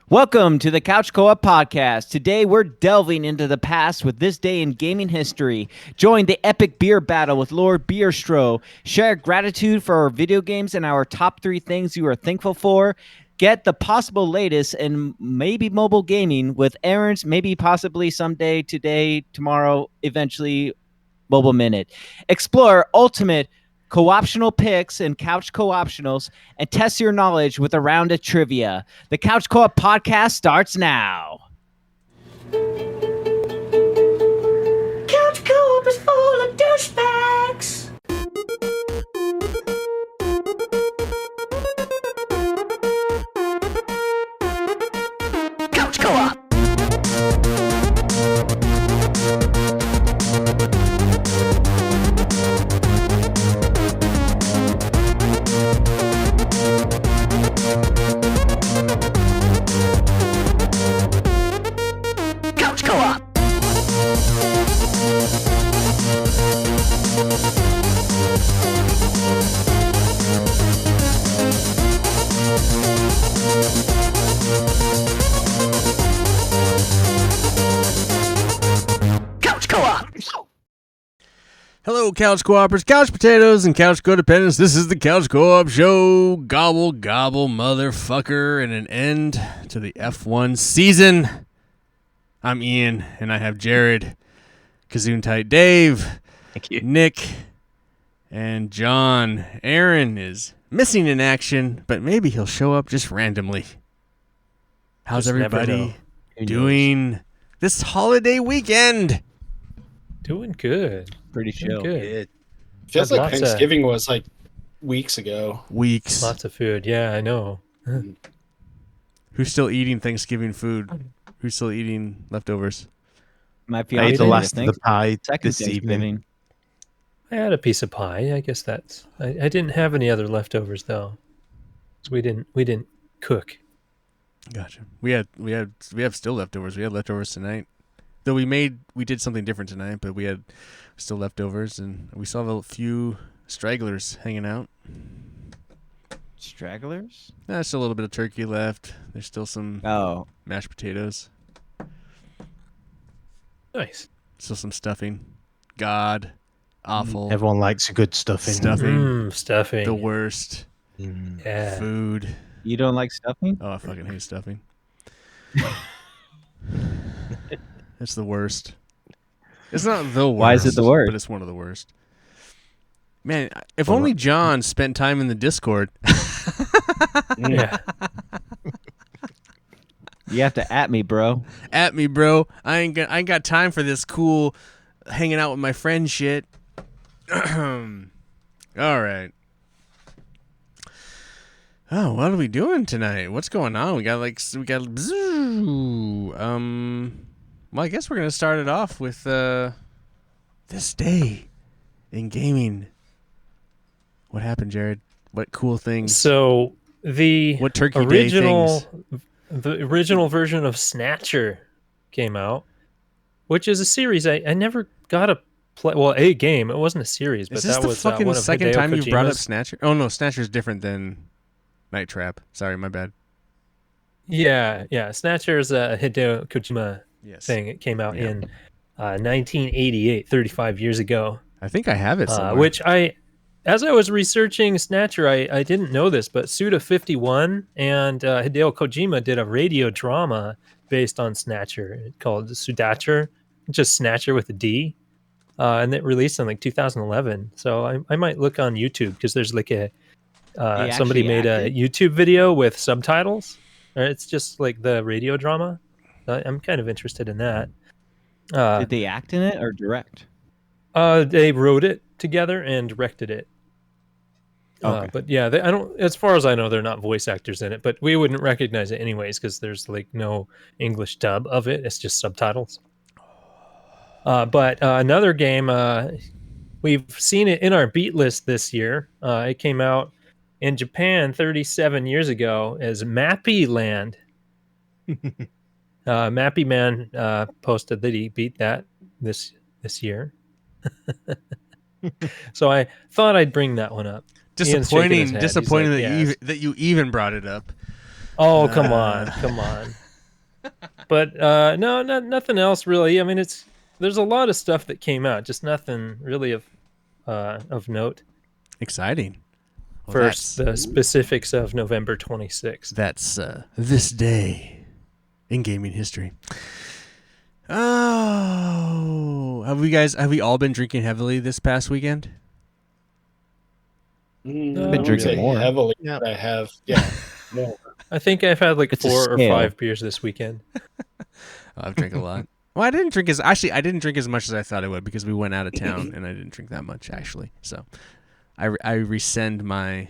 Welcome to the Couch Co-op Podcast. Today we're delving into the past with this day in gaming history. Join the epic beer battle with LordBeerstro. Share gratitude for our video games and our top 3 things you are thankful for. Get the possible latest in maybe mobile gaming with Aaron's maybe possibly someday, today, tomorrow, eventually Mobile Minute. Explore ultimate co-optional picks and couch co-optionals and test your knowledge with a round of trivia. The Couch Co-op Podcast starts now. Couch Co-op is full of douchebags. Couch Co-op. Couch Co-op. Couch Co-op. Hello, Couch Co-opers, Couch Potatoes, and Couch Codependents. This is the Couch Co-op Show. Gobble, gobble, motherfucker, and an end to the F1 season. I'm Ian, and I have Jared, Kazoon-Tight Dave, Thank you. Nick, and John. Aaron is missing in action, but maybe he'll show up just randomly. How's Just never everybody know. doing this holiday weekend? Doing good. Pretty chill. Good. Feels Had like lots Thanksgiving was like weeks ago. Weeks. Lots of food. Yeah, I know. Who's still eating Thanksgiving food? Who's still eating leftovers? My I ate fiance the did last of the pie second this evening. Thanksgiving. I had a piece of pie. I guess that's. I didn't have any other leftovers though. So we didn't cook. Gotcha. We have still leftovers. We had leftovers tonight. Though we did something different tonight, but we had still leftovers, and we still have a few stragglers hanging out. Stragglers? There's still a little bit of turkey left. There's still some Oh, mashed potatoes. Nice. Still some stuffing. God, awful Everyone likes a good stuffing. stuffing. Stuffing. The worst Mm. Yeah. food. you don't like stuffing? Oh, I fucking hate stuffing. It's the worst. It's not the worst. Why is it the worst? But it's one of the worst. Man, if Well, only John spent time in the Discord. Yeah. You have to at me, bro. At me, bro. I ain't got time for this cool hanging out with my friend shit. All right. Oh, what are we doing tonight? What's going on? We got well, I guess we're gonna start it off with this day in gaming. What happened, Jared? What cool things? So the What Turkey Day original things? the original version of Snatcher came out, which is a series I never got to play. Well, a game. It wasn't a series, but Is this that the was fucking one of second Hideo time you've brought up Kojima's. Snatcher? Oh no, Snatcher's different than Night Trap. Sorry, my bad. Yeah. Snatcher is a Hideo Kojima Yes. thing. It came out Yeah. in 1988, 35 years ago. I think I have it somewhere. Which as I was researching Snatcher, I didn't know this, but Suda51 and Hideo Kojima did a radio drama based on Snatcher called Sudacher, just Snatcher with a D. And it released in like 2011. So I might look on YouTube because there's like somebody actually made a acted? YouTube video with subtitles. It's just like the radio drama. I'm kind of interested in that. Did they act in it or direct? They wrote it together and directed it. Okay. But yeah, I don't. As far as I know, they're not voice actors in it. But we wouldn't recognize it anyways because there's like no English dub of it. It's just subtitles. But another game, we've seen it in our beat list this year. It came out in Japan 37 years ago as Mappy Land. Mappy Man posted that he beat that this year. So I thought I'd bring that one up. Ian's shaking his Disappointing head. He's that like, you even brought it up. Oh, come on, come on. But no, nothing else really. I mean, there's a lot of stuff that came out, just nothing really of note Exciting. Well, for the specifics of November 26th. That's this day in gaming history. Oh, have we all been drinking heavily this past weekend? Been drinking more. Heavily. Yeah. But I have, yeah, more. I think I've had like It's a 4 or scale. 5 beers this weekend. I've drank a lot. Well, I didn't drink as much as I thought I would because we went out of town and I didn't drink that much actually. So I rescind my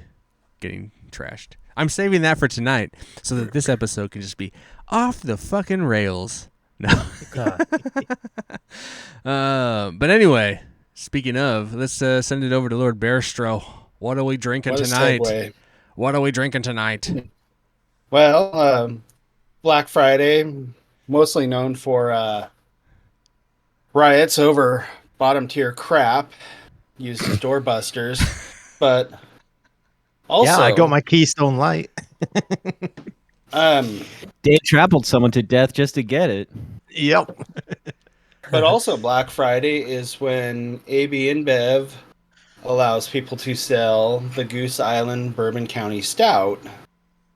getting trashed. I'm saving that for tonight so that this episode can just be off the fucking rails. No. But anyway, speaking of, let's send it over to LordBeerstro. What are we drinking What a tonight? segue. What are we drinking tonight? Well, Black Friday, mostly known for riots over bottom tier crap used as doorbusters, but also Yeah, I got my Keystone Light. Dave trampled someone to death just to get it. Yep. but also Black Friday is when AB InBev allows people to sell the Goose Island Bourbon County Stout.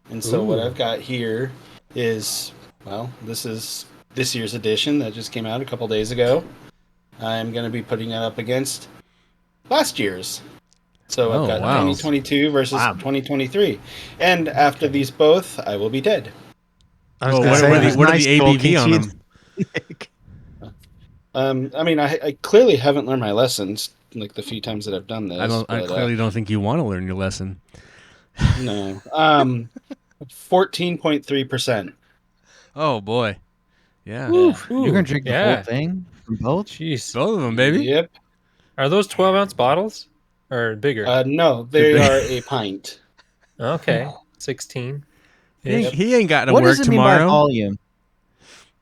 And so what I've got here is, well, this is this year's edition that just came out a couple days ago. I'm going to be putting it up against last year's. So I've got 2022 versus 2023. And after these both, I will be dead. I was Well, gonna what say, are it the- was what are nice the talking ABV on to them? you. I mean, I clearly haven't learned my lessons like the few times that I've done this. I clearly don't think you want to learn your lesson. No. 14.3%. Oh boy. Yeah. You're gonna drink the yeah. whole thing from both? Jeez. Both of them, baby. Yep. Are those 12-ounce bottles or bigger? No, they are a pint. Okay, 16. He ain't got to What work does it mean by tomorrow. volume?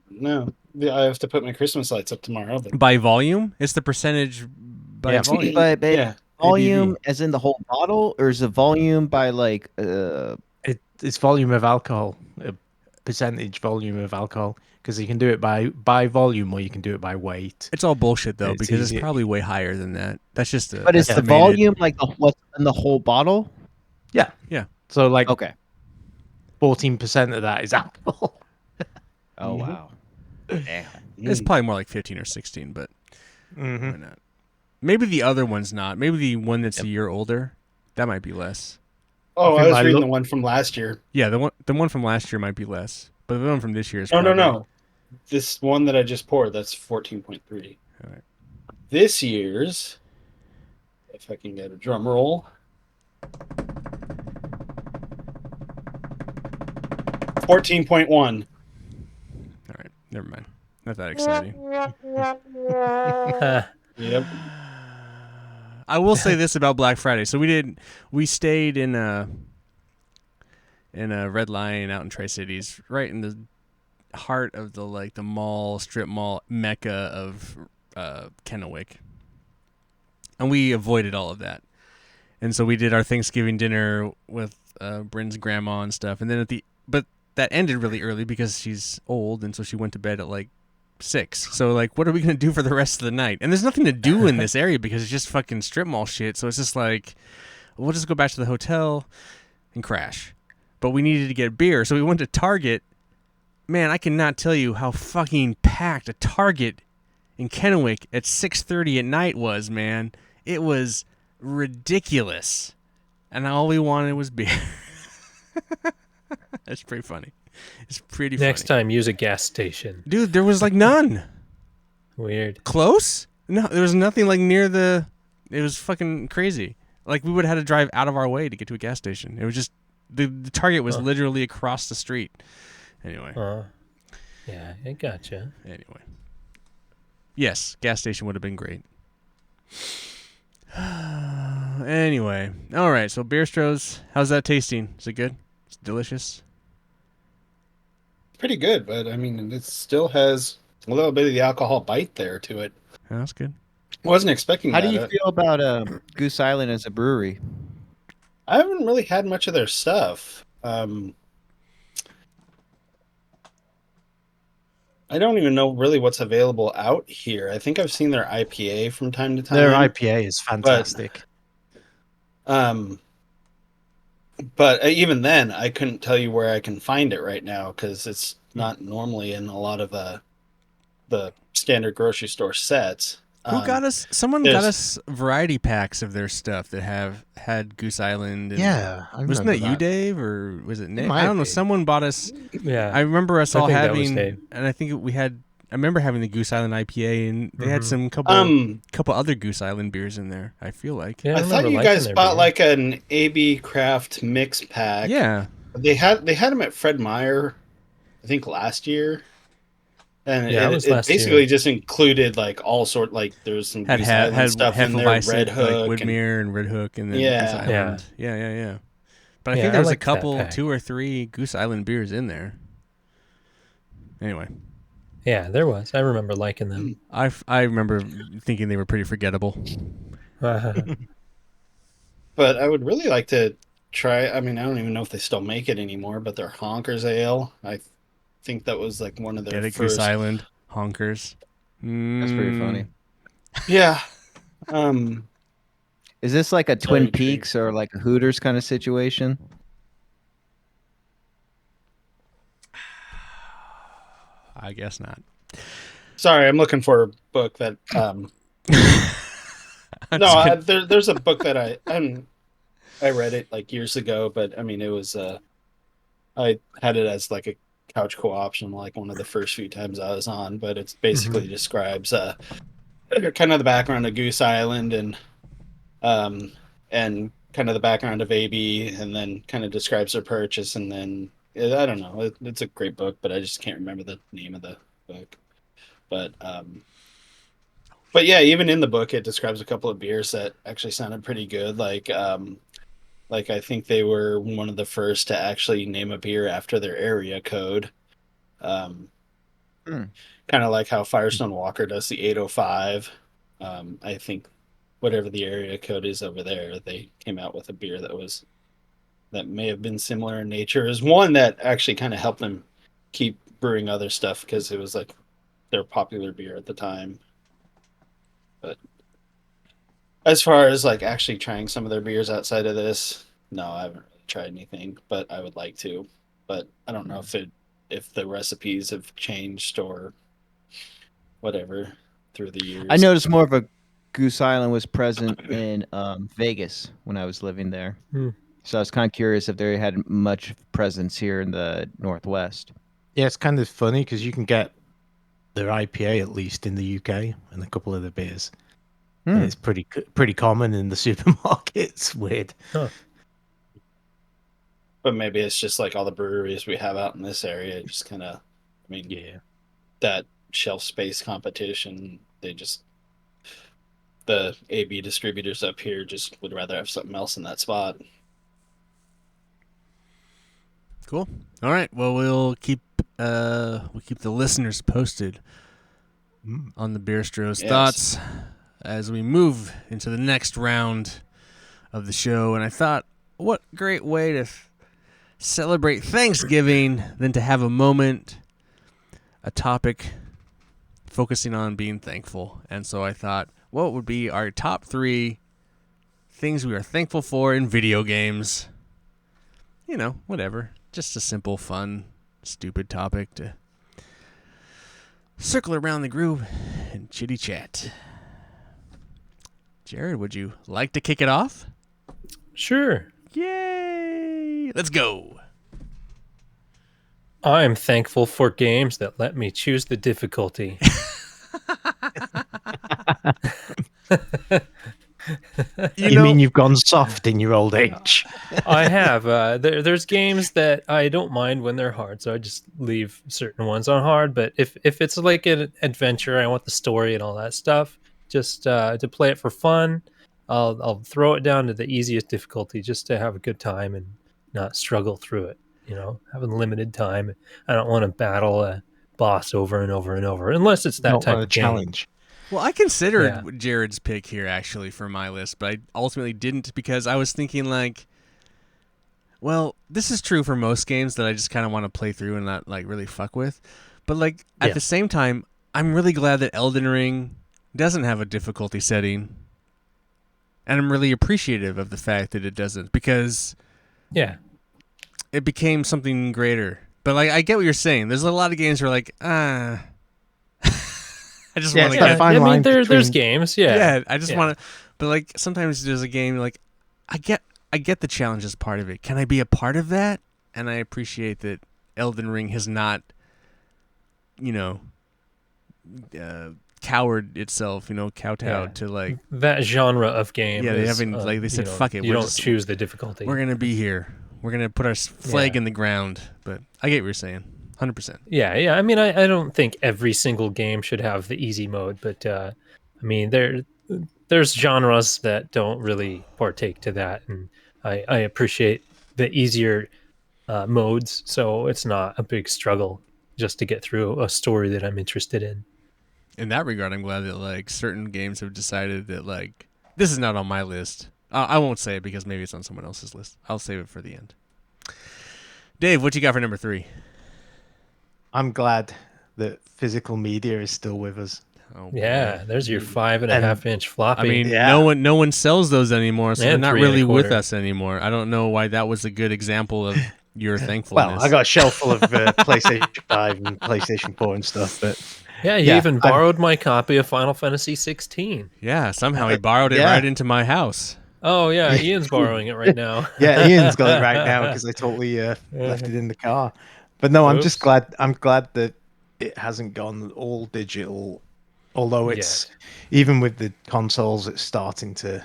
No, I have to put my Christmas lights up tomorrow. But By volume? It's the percentage by Yeah. volume. But yeah, volume as in the whole bottle, or is it volume by like It's volume of alcohol, a percentage volume of alcohol, because you can do it by volume or you can do it by weight. It's all bullshit though, It's because easy. it's probably way higher than that. That's just a but is the estimated- volume like what's in the whole bottle? Yeah. Yeah. So like Okay. 14% of that is alcohol. Oh wow. Damn. It's probably more like 15 or 16, but Mm-hmm. why not? Maybe the other one's not. Maybe the one that's a year older, that might be less. Oh, I I think was I reading look- the one from last year. Yeah, the one from last year might be less, but the one from this year is No, probably... This one that I just poured, that's 14.3. All right. This year's, if I can get a drum roll, 14.1. All right, never mind. Not that exciting. Yep. I will say this about Black Friday. So we stayed in a Red Lion out in Tri-Cities, right in the heart of the strip mall mecca of Kennewick. And we avoided all of that. And so we did our Thanksgiving dinner with Bryn's grandma and stuff. And then but that ended really early because she's old, and so she went to bed at like 6. So like, what are we gonna do for the rest of the night? And there's nothing to do in this area because it's just fucking strip mall shit. So it's just like, we'll just go back to the hotel and crash. But we needed to get beer, so we went to Target. Man, I cannot tell you how fucking packed a Target in Kennewick at 6:30 at night was, man. It was ridiculous. And all we wanted was beer. That's pretty funny. It's pretty funny. Next time, use a gas station. Dude, there was like none. Weird. Close? No, there was nothing like near the... It was fucking crazy. Like, we would have had to drive out of our way to get to a gas station. It was just... The Target was literally across the street. Anyway. Yeah, I gotcha. Anyway. Yes, gas station would have been great. Anyway. All right, so Beerstros, how's that tasting? Is it good? It's delicious? Pretty good, but I mean, it still has a little bit of the alcohol bite there to it. Oh, that's good. Wasn't expecting How that. do you feel about Goose Island as a brewery? I haven't really had much of their stuff. I don't even know really what's available out here. I think I've seen their IPA from time to time. Their IPA is but fantastic. um, but even then, I couldn't tell you where I can find it right now because it's not normally in a lot of the standard grocery store sets. Who got us? Someone got there's- us variety packs of their stuff that had Goose Island. And Yeah, I wasn't remember that you, that. Dave, or was it Nick? might I don't know. be. Someone bought us. Yeah. I remember us I all think that was having, Dave. and I think we had. I remember having the Goose Island IPA, and they had Mhm. some couple other Goose Island beers in there. I feel like. Yeah, I thought remember you liking guys their bought beer. like an AB Craft mix pack. Yeah. They had them at Fred Meyer, I think last year. And Yeah, it it, was it last basically year. just included like all sort, like there's some Had Goose Island stuff in there, Hefeweizen, Red Hook, like and Woodmere and Red Hook, and then Yeah. Goose Island. Yeah. But I Yeah, think I there was a liked that couple, pack. 2 or 3 Goose Island beers in there. Anyway, Yeah, there was. I remember liking them. I remember thinking they were pretty forgettable. but I would really like to try. I mean, I don't even know if they still make it anymore, but their Honkers Ale. I think that was like one of their Get it, Goose first. Island, Honkers. That's pretty funny. Yeah. Is this like a Very Twin intrigued. Peaks or like a Hooters kind of situation? I guess not. Sorry, I'm looking for a book that. There's a book that I read it like years ago, but I mean it was I had it as like a couch co-option like one of the first few times I was on, but it basically describes kind of the background of Goose Island and kind of the background of AB, and then kind of describes their purchase, and then I don't know, it's a great book, but I just can't remember the name of the book. But yeah, even in the book, it describes a couple of beers that actually sounded pretty good. Like I think they were one of the first to actually name a beer after their area code. Kind of like how Firestone Walker does the 805. I think whatever the area code is over there, they came out with a beer that may have been similar in nature. Is one that actually kind of helped them keep brewing other stuff because it was like their popular beer at the time. But as far as like actually trying some of their beers outside of this, no, I haven't really tried anything, but I would like to. But I don't know if the recipes have changed or whatever through the years. I noticed more of a Goose Island was present in Vegas when I was living there. So I was kind of curious if they had much presence here in the Northwest. Yeah, it's kind of funny because you can get their IPA at least in the UK and a couple of the beers. And it's pretty common in the supermarkets. Weird. But maybe it's just like all the breweries we have out in this area. Just kind of, I mean, Yeah. that shelf space competition. The AB distributors up here just would rather have something else in that spot. Cool. All right. Well, we'll keep the listeners posted on the Beerstro's thoughts as we move into the next round of the show. And I thought, what great way to celebrate Thanksgiving than to have a moment, a topic focusing on being thankful. And so I thought, what would be our top 3 things we are thankful for in video games? You know, whatever. Just a simple, fun, stupid topic to circle around the group and chitty chat. Jared, would you like to kick it off? Sure. Yay! Let's go. I'm thankful for games that let me choose the difficulty. You mean you've gone soft in your old age? I have. There's games that I don't mind when they're hard, so I just leave certain ones on hard. But if it's like an adventure, I want the story and all that stuff. Just to play it for fun, I'll throw it down to the easiest difficulty just to have a good time and not struggle through it. You know, having limited time, I don't want to battle a boss over and over and over, unless it's that Not type want a of game. challenge. Well, I considered Jared's pick here actually for my list, but I ultimately didn't because I was thinking like, well, this is true for most games that I just kind of want to play through and not like really fuck with. But like at the same time, I'm really glad that Elden Ring doesn't have a difficulty setting. And I'm really appreciative of the fact that it doesn't, because it became something greater. But like, I get what you're saying. There's a lot of games where like, I just want to I mean, there's games, I just want to, but like sometimes there's a game like, I get the challenge as part of it. Can I be a part of that? And I appreciate that Elden Ring has not, coward itself, kowtowed to like that genre of game. Yeah, they haven't they said fuck it. You don't choose the difficulty. We're gonna be here. We're gonna put our flag in the ground. But I get what you're saying, 100%. Yeah. I mean, I don't think every single game should have the easy mode, but I mean, there's genres that don't really partake to that, and I appreciate the easier modes, so it's not a big struggle just to get through a story that I'm interested in. In that regard, I'm glad that like certain games have decided that like this is not on my list. I won't say it because maybe it's on someone else's list. I'll save it for the end. Dave, what you got for number 3? I'm glad that physical media is still with us. Oh, yeah, there's your 5.5-inch floppy. I mean, no one sells those anymore, so they're not really with us anymore. I don't know why that was a good example of your thankfulness. Well, I got a shelf full of PlayStation 5 and PlayStation 4 and stuff, but you even borrowed my copy of Final Fantasy 16. Yeah, somehow he borrowed it right into my house. Oh yeah, Ian's borrowing it right now. Yeah, Ian's got it right now because I totally left it in the car. But no, I'm just glad. I'm glad that it hasn't gone all digital. Although it's even with the consoles, it's starting to.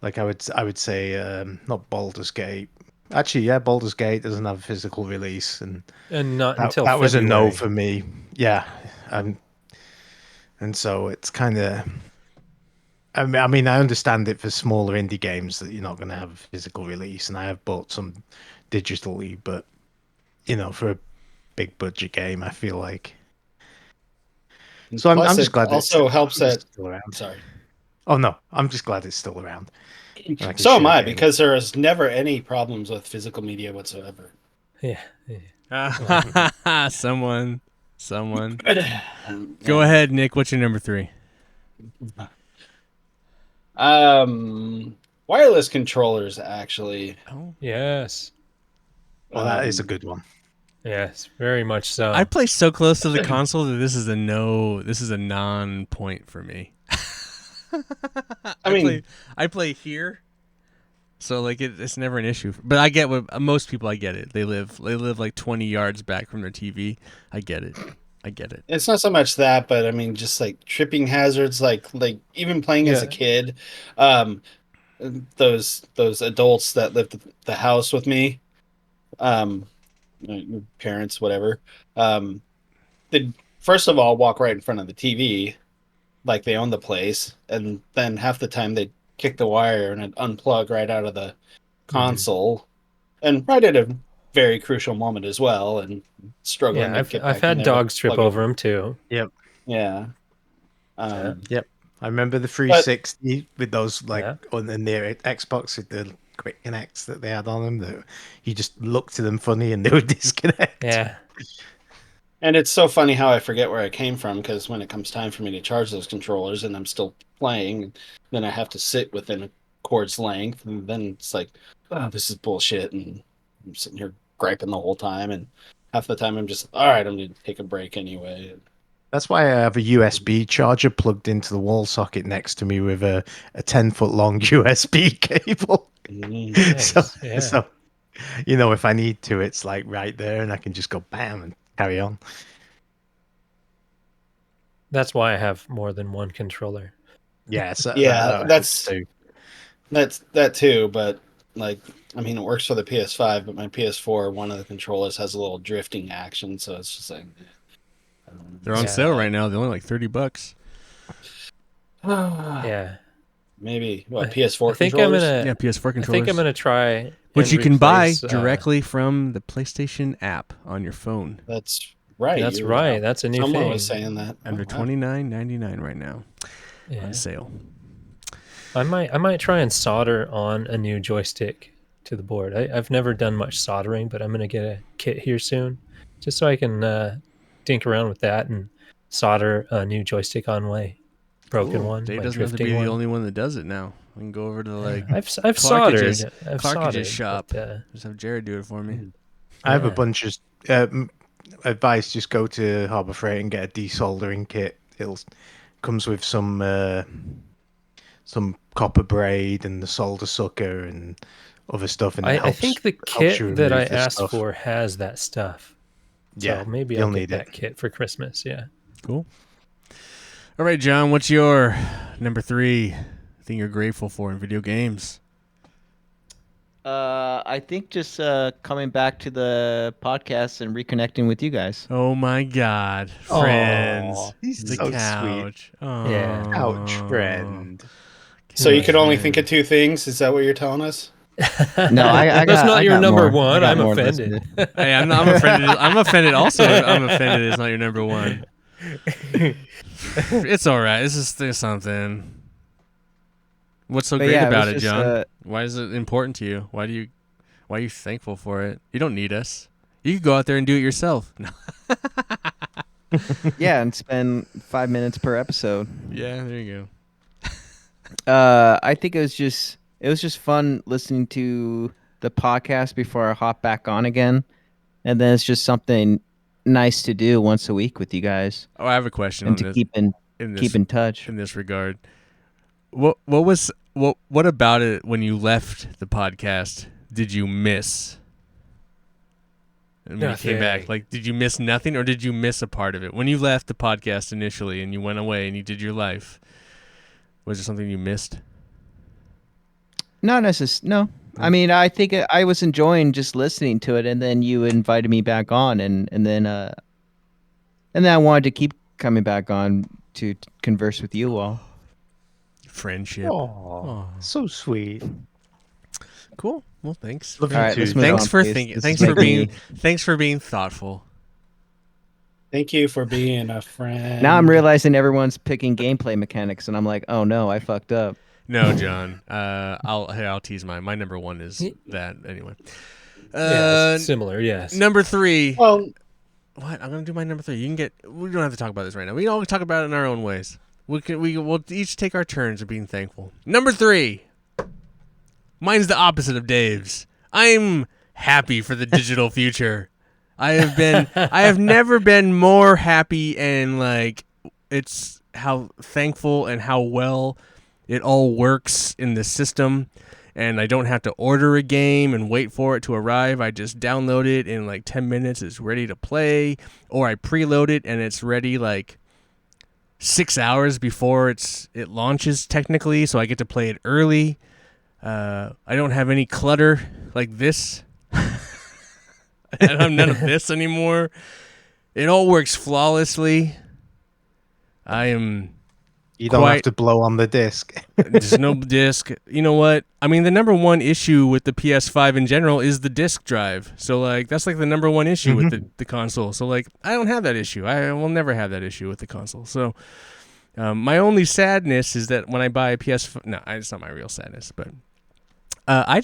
Like I would say, not Baldur's Gate. Actually, yeah, Baldur's Gate doesn't have a physical release, and not until that was a no February. for me. Yeah, and so it's kind of. I mean, I understand it for smaller indie games that you're not going to have a physical release, and I have bought some digitally, but for a big budget game, I feel like. So I'm just glad. Also helps that. Still around. Sorry. Oh no, I'm just glad it's still around. So am I, because there is never any problems with physical media whatsoever. Yeah. Someone. Go ahead, Nick. What's your number 3? Wireless controllers, actually. Oh yes. Well, that is a good one. Yes, very much so. I play so close to the console that this is a no. This is a non-point for me. I play here, so like it's never an issue. But I get what most people. I get it. They live like 20 yards back from their TV. I get it. It's not so much that, but I mean, just like tripping hazards, like even playing as a kid, those adults that lived at the house with me, your parents, whatever, they'd first of all walk right in front of the TV, like they own the place, and then half the time they'd kick the wire and it'd unplug right out of the console, and right at a very crucial moment as well, and struggling. Yeah, I've had dogs trip over them too. Yep. Yeah. Yep. I remember the 360 with those on the near Xbox with the quick connects that they had on them. That you just looked at them funny and they would disconnect. Yeah. And it's so funny how I forget where I came from, because when it comes time for me to charge those controllers and I'm still playing, then I have to sit within a cord's length, and then it's like, oh, this is bullshit, and I'm sitting here griping the whole time, and half the time I'm just, all right, I'm going to take a break anyway. That's why I have a USB charger plugged into the wall socket next to me with a 10-foot long USB cable. Nice. So, if I need to, it's like right there, and I can just go bam and carry on. That's why I have more than one controller. Yes. That's that too. But like, I mean, it works for the PS5, but my PS4, one of the controllers has a little drifting action, so it's just like they're on sale right now. They're only like $30. Yeah. Maybe PS4 I think controllers? PS4 controllers. I think I'm gonna try, which you can buy directly from the PlayStation app on your phone. That's right. That's right. That's a new thing. Someone was saying that. Under $29.99 right now on sale. I might try and solder on a new joystick to the board. I've never done much soldering, but I'm gonna get a kit here soon, just so I can dink around with that and solder a new joystick on my broken Cool. one. Dave my doesn't have to drifting be one. the only one that does it now. I can go over to like I've soldered. I've Clarkage's soldered, shop. but, Just have Jared do it for me. I have a Yeah. bunch of advice. Just go to Harbor Freight and get a desoldering kit. It comes with some copper braid and the solder sucker and other stuff. And I think the helps you kit that I remove the asked stuff. for has that stuff. Yeah, So maybe you'll I'll get need that it. kit for Christmas. Yeah. Cool. All right, John, what's your number 3 thing you're grateful for in video games? I think just coming back to the podcast and reconnecting with you guys. Oh my God, friends! Aw, he's the so couch. Yeah. Couch Aw. friend. So you could only think of 2 things? Is that what you're telling us? No, I That's got. not I your got number more. I one. got I'm more offended. listed. Hey, I'm offended. I'm offended. Also, I'm offended. It's not your number 1. It's all right. It's just there's something. What's so But great yeah, it about was it, just, John? Why is it important to you? Why are you thankful for it? You don't need us. You could go out there and do it yourself. No. Yeah, and spend 5 minutes per episode. Yeah, there you I think it was just fun listening to the podcast before I hop back on again, and then it's just something nice to do once a week with you guys, go. Oh, I have a question and on to this. keep in touch. In this regard, what about it when you left the podcast did you miss? And when you came back, Nothing. like, did you miss nothing, or did you miss a part of it when you left the podcast initially and you went away and you did your life? Was there something you missed? Not necessarily. No, I mean, I think I was enjoying just listening to it, and then you invited me back on, and then I wanted to keep coming back on to converse with you all. Friendship. Oh, so sweet. Cool. Well, thanks. Love All right, you let's too. move Thanks on, for please. thinking. This Thanks is for making being. Thanks for being thoughtful. Thank you for being a friend. Now I'm realizing everyone's picking gameplay mechanics, and I'm like, oh no, I fucked up. No, John. I'll tease mine. My number 1 is that anyway. Yeah, it's similar. Yes. Number 3. Well, What? I'm gonna do my number 3. You can get. We don't have to talk about this right now. We can all talk about it in our own ways. We'll each take our turns of being thankful. Number 3. Mine's the opposite of Dave's. I'm happy for the digital future. I have never been more happy, and like it's how thankful and how well it all works in the system. And I don't have to order a game and wait for it to arrive. I just download it in like 10 minutes. It's ready to play. Or I preload it and it's ready like 6 hours before it launches technically. So I get to play it early. I don't have any clutter like this. I don't have none of this anymore. It all works flawlessly. You don't have to blow on the disc. There's no disc. You know what? I mean, the number 1 issue with the PS5 in general is the disc drive. So, like, that's like the number 1 issue with the console. So, like, I don't have that issue. I will never have that issue with the console. So, my only sadness is that when I buy a PS5... No, it's not my real sadness, but... I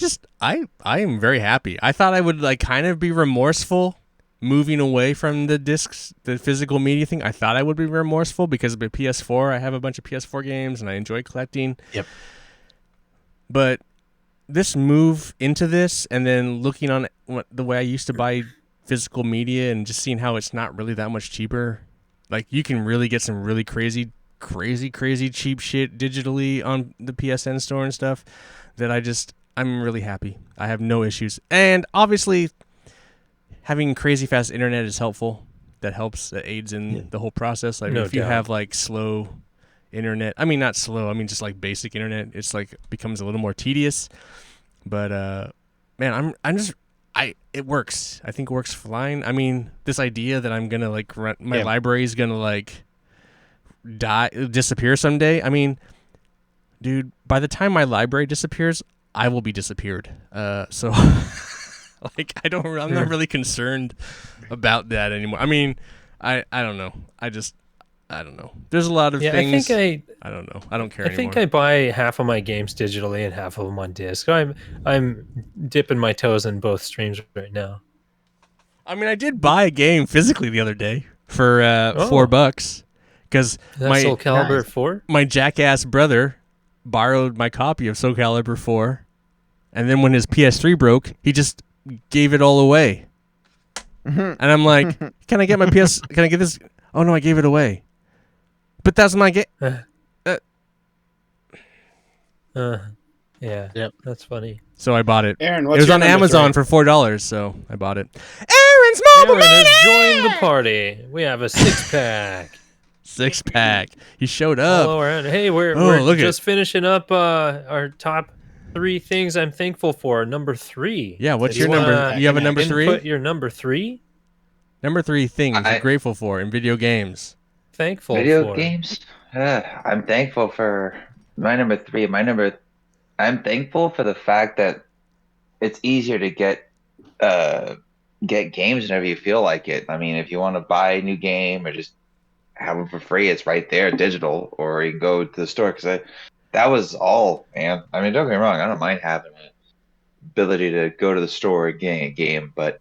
am very happy. I thought I would, like, kind of be remorseful moving away from the discs, the physical media thing. I thought I would be remorseful because of my PS4. I have a bunch of PS4 games and I enjoy collecting. Yep. But this move into this and then looking on the way I used to buy physical media and just seeing how it's not really that much cheaper. Like, you can really get some really crazy cheap shit digitally on the PSN store and stuff that I'm really happy. I have no issues. And obviously having crazy fast internet is helpful. That helps. That aids in the whole process. Like, No if you doubt. have like slow internet, I mean not slow, I mean just like basic internet, it's like becomes a little more tedious. But man, it works. I think it works fine. I mean, this idea that I'm gonna like my library is gonna like disappear someday. I mean, dude, by the time my library disappears, I will be disappeared. So like I'm not really concerned about that anymore. I mean, I don't know. I don't know. There's a lot of things. I don't know. I don't care I anymore. think I buy half of my games digitally and half of them on disc. I'm dipping my toes in both streams right now. I mean, I did buy a game physically the other day. for $4 because That's Soul Calibur 4. My jackass brother borrowed my copy of Soul Calibur 4, and then when his PS3 broke, he just gave it all away. And I'm like, can I get my PS? Can I get this? Oh no, I gave it away. But that's my game. Yeah. Yep. That's funny. So I bought it. Aaron, It what's was your on number Amazon three? for $4, so I bought it. Aaron's mobile Aaron has joined the party. We have a 6-pack. 6-pack. He showed up. Hello, Aaron. Hey, we're look at just finishing up our top 3 things I'm thankful for. Number 3. Yeah, what's Do your you number? wanna You have a number 3? Input your number 3. Number 3 things you're grateful for in video games. Thankful Video for. games? I'm thankful for my number 3. I'm thankful for the fact that it's easier to get games whenever you feel like it. I mean, if you want to buy a new game or just have them for free, it's right there, digital, or you can go to the store. Because that was all, man. I mean, don't get me wrong, I don't mind having the ability to go to the store and get a game, but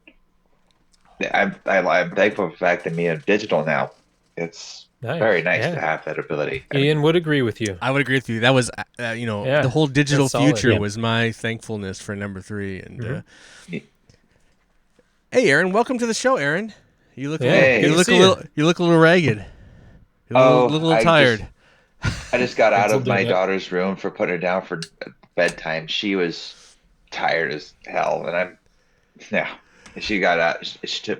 I'm thankful for the fact that me are digital now. It's very nice to have that ability. Ian would agree with you. I would agree with you. That was, the whole digital that's solid. future Yeah. was my thankfulness for number 3. And hey, Aaron, welcome to the show, Aaron. You look, Hey. you look a little, you look a little ragged. You look a little tired. I just got out of do my that. daughter's room for putting her down for bedtime. She was tired as hell, and she got out. She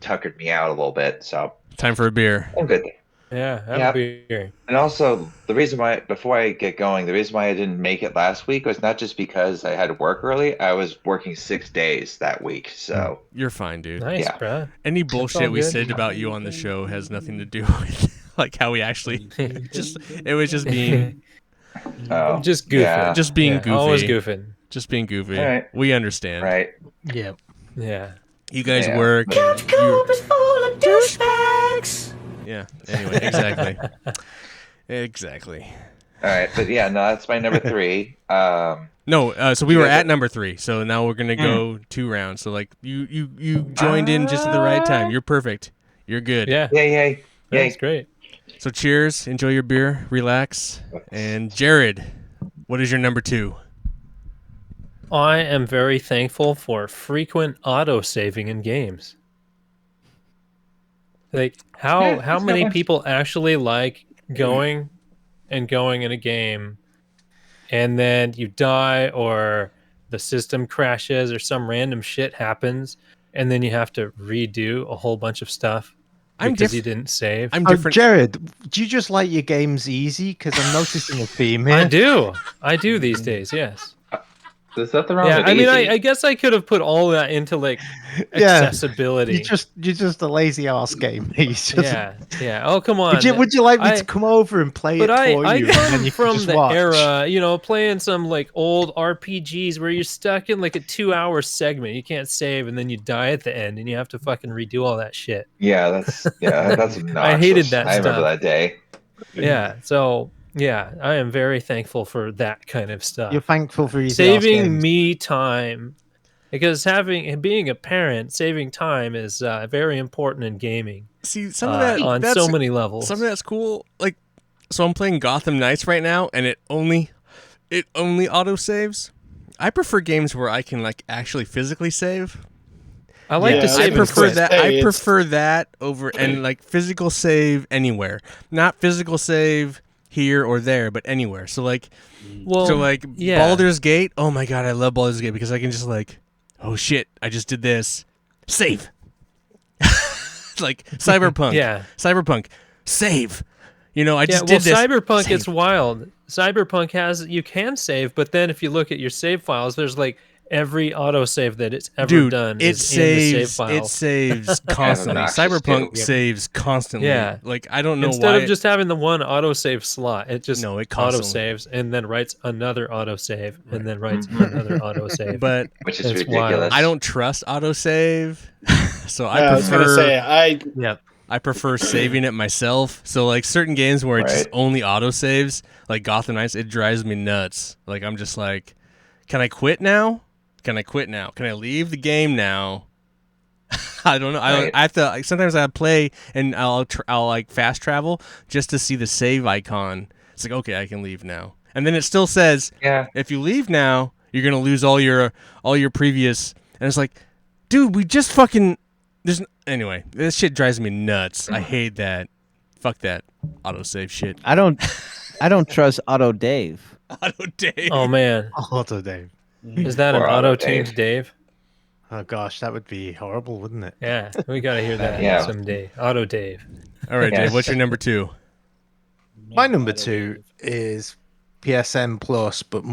tuckered me out a little bit, so Time for a beer. I'm good. Yeah, have Yep. a beer. And also, the reason why, before I get going, the reason why I didn't make it last week was not just because I had to work early. I was working 6 days that week, so You're fine, dude. Nice, Yeah. bro. Any all bullshit we good. said about you on the show has nothing to do with like how we actually it was just being Just goofing. Yeah. just being goofy. Always goofing. Just being goofy. All right. We understand. right. Yeah. Yeah. You guys Yeah. work. Couch Co-op is full of douchebags. Yeah. Anyway, exactly. Exactly. All right, but yeah, no, that's my number 3. No, so we were guys at are- number 3. So now we're gonna go 2 rounds. So like you joined in just at the right time. You're perfect. You're good. Yeah. Yay! That's great. So cheers. Enjoy your beer. Relax. And Jared, what is your number 2? I am very thankful for frequent auto saving in games. Like how many people actually like going in a game and then you die or the system crashes or some random shit happens and then you have to redo a whole bunch of stuff because you didn't save? I'm Oh, different. Jared, do you just like your games easy? Because I'm noticing a theme here. I do these days, yes. There's nothing wrong Yeah, with I mean, easy. I guess I could have put all that into like Yeah. accessibility. You're just a lazy ass game. He's just, Yeah. Oh, come on. Would you like me I- to come over and play But it I for you? and then come you can from just the watch? era, playing some like old RPGs where you're stuck in like a 2-hour segment. You can't save, and then you die at the end, and you have to fucking redo all that shit. that's obnoxious. I hated that I remember stuff. that day. Yeah. So yeah, I am very thankful for that kind of stuff. You're thankful for easy ass Saving games. me time, because being a parent, saving time is very important in gaming. See, some of that on that's, so many levels. Some of that's cool. Like, so I'm playing Gotham Knights right now, and it only auto saves. I prefer games where I can like actually physically save. I like Yeah, the I save I and prefer quit. that. Hey, I it's- prefer that over and like physical save anywhere, not physical save here or there, but anywhere. So like, Well, yeah. Baldur's Gate. Oh my god, I love Baldur's Gate because I can just like, oh shit, I just did this. Save. Like Cyberpunk. Yeah. Cyberpunk. Save. I Yeah, just well, did this. Cyberpunk, Save. it's wild. Cyberpunk you can save, but then if you look at your save files, there's like every autosave that it's ever Dude, done it is in the save saves. file. It saves constantly. obnoxious, Cyberpunk too. saves constantly. Yeah. Like I don't know Instead why. of just having the one autosave slot, it just No, it constantly- autosaves and then writes another autosave and then writes another autosave. but Which is It's ridiculous. wild. I don't trust autosave, so I was gonna say I prefer saving it myself. So like certain games where it just Right. only autosaves, like Gotham Knights, it drives me nuts. Like I'm just like, can I quit now? Can I quit now? Can I leave the game now I don't know. Right. I have to. Like, sometimes I play and I'll like fast travel just to see the save icon. It's like, okay, I can leave now, and then it still says, Yeah. if you leave now, you're gonna lose all your previous. And it's like, dude, we just fucking. Anyway. This shit drives me nuts. I hate that. Fuck that autosave shit. I don't trust Auto Dave. Auto Dave. Oh man, Auto Dave. is that an Poor Auto auto-tuned Dave? Oh gosh, that would be horrible, wouldn't it? Yeah, we gotta hear that Yeah. someday. Auto Dave. All right, Yes. Dave. What's your number 2? My number 2 is PSN Plus, but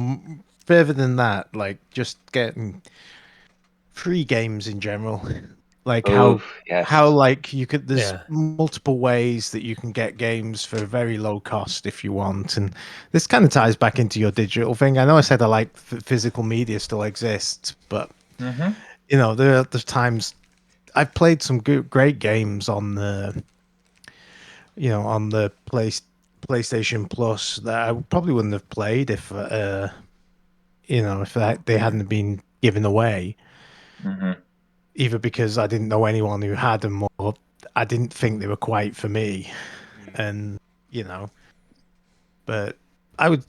further than that, like just getting free games in general. Like Yes. how like you could there's Yeah. multiple ways that you can get games for very low cost if you want, and this kind of ties back into your digital thing. I know I said I like physical media still exists, but you know there's times I've played some great games on the on the PlayStation Plus that I probably wouldn't have played if they hadn't been given away. Either because I didn't know anyone who had them, or I didn't think they were quite for me, and But I would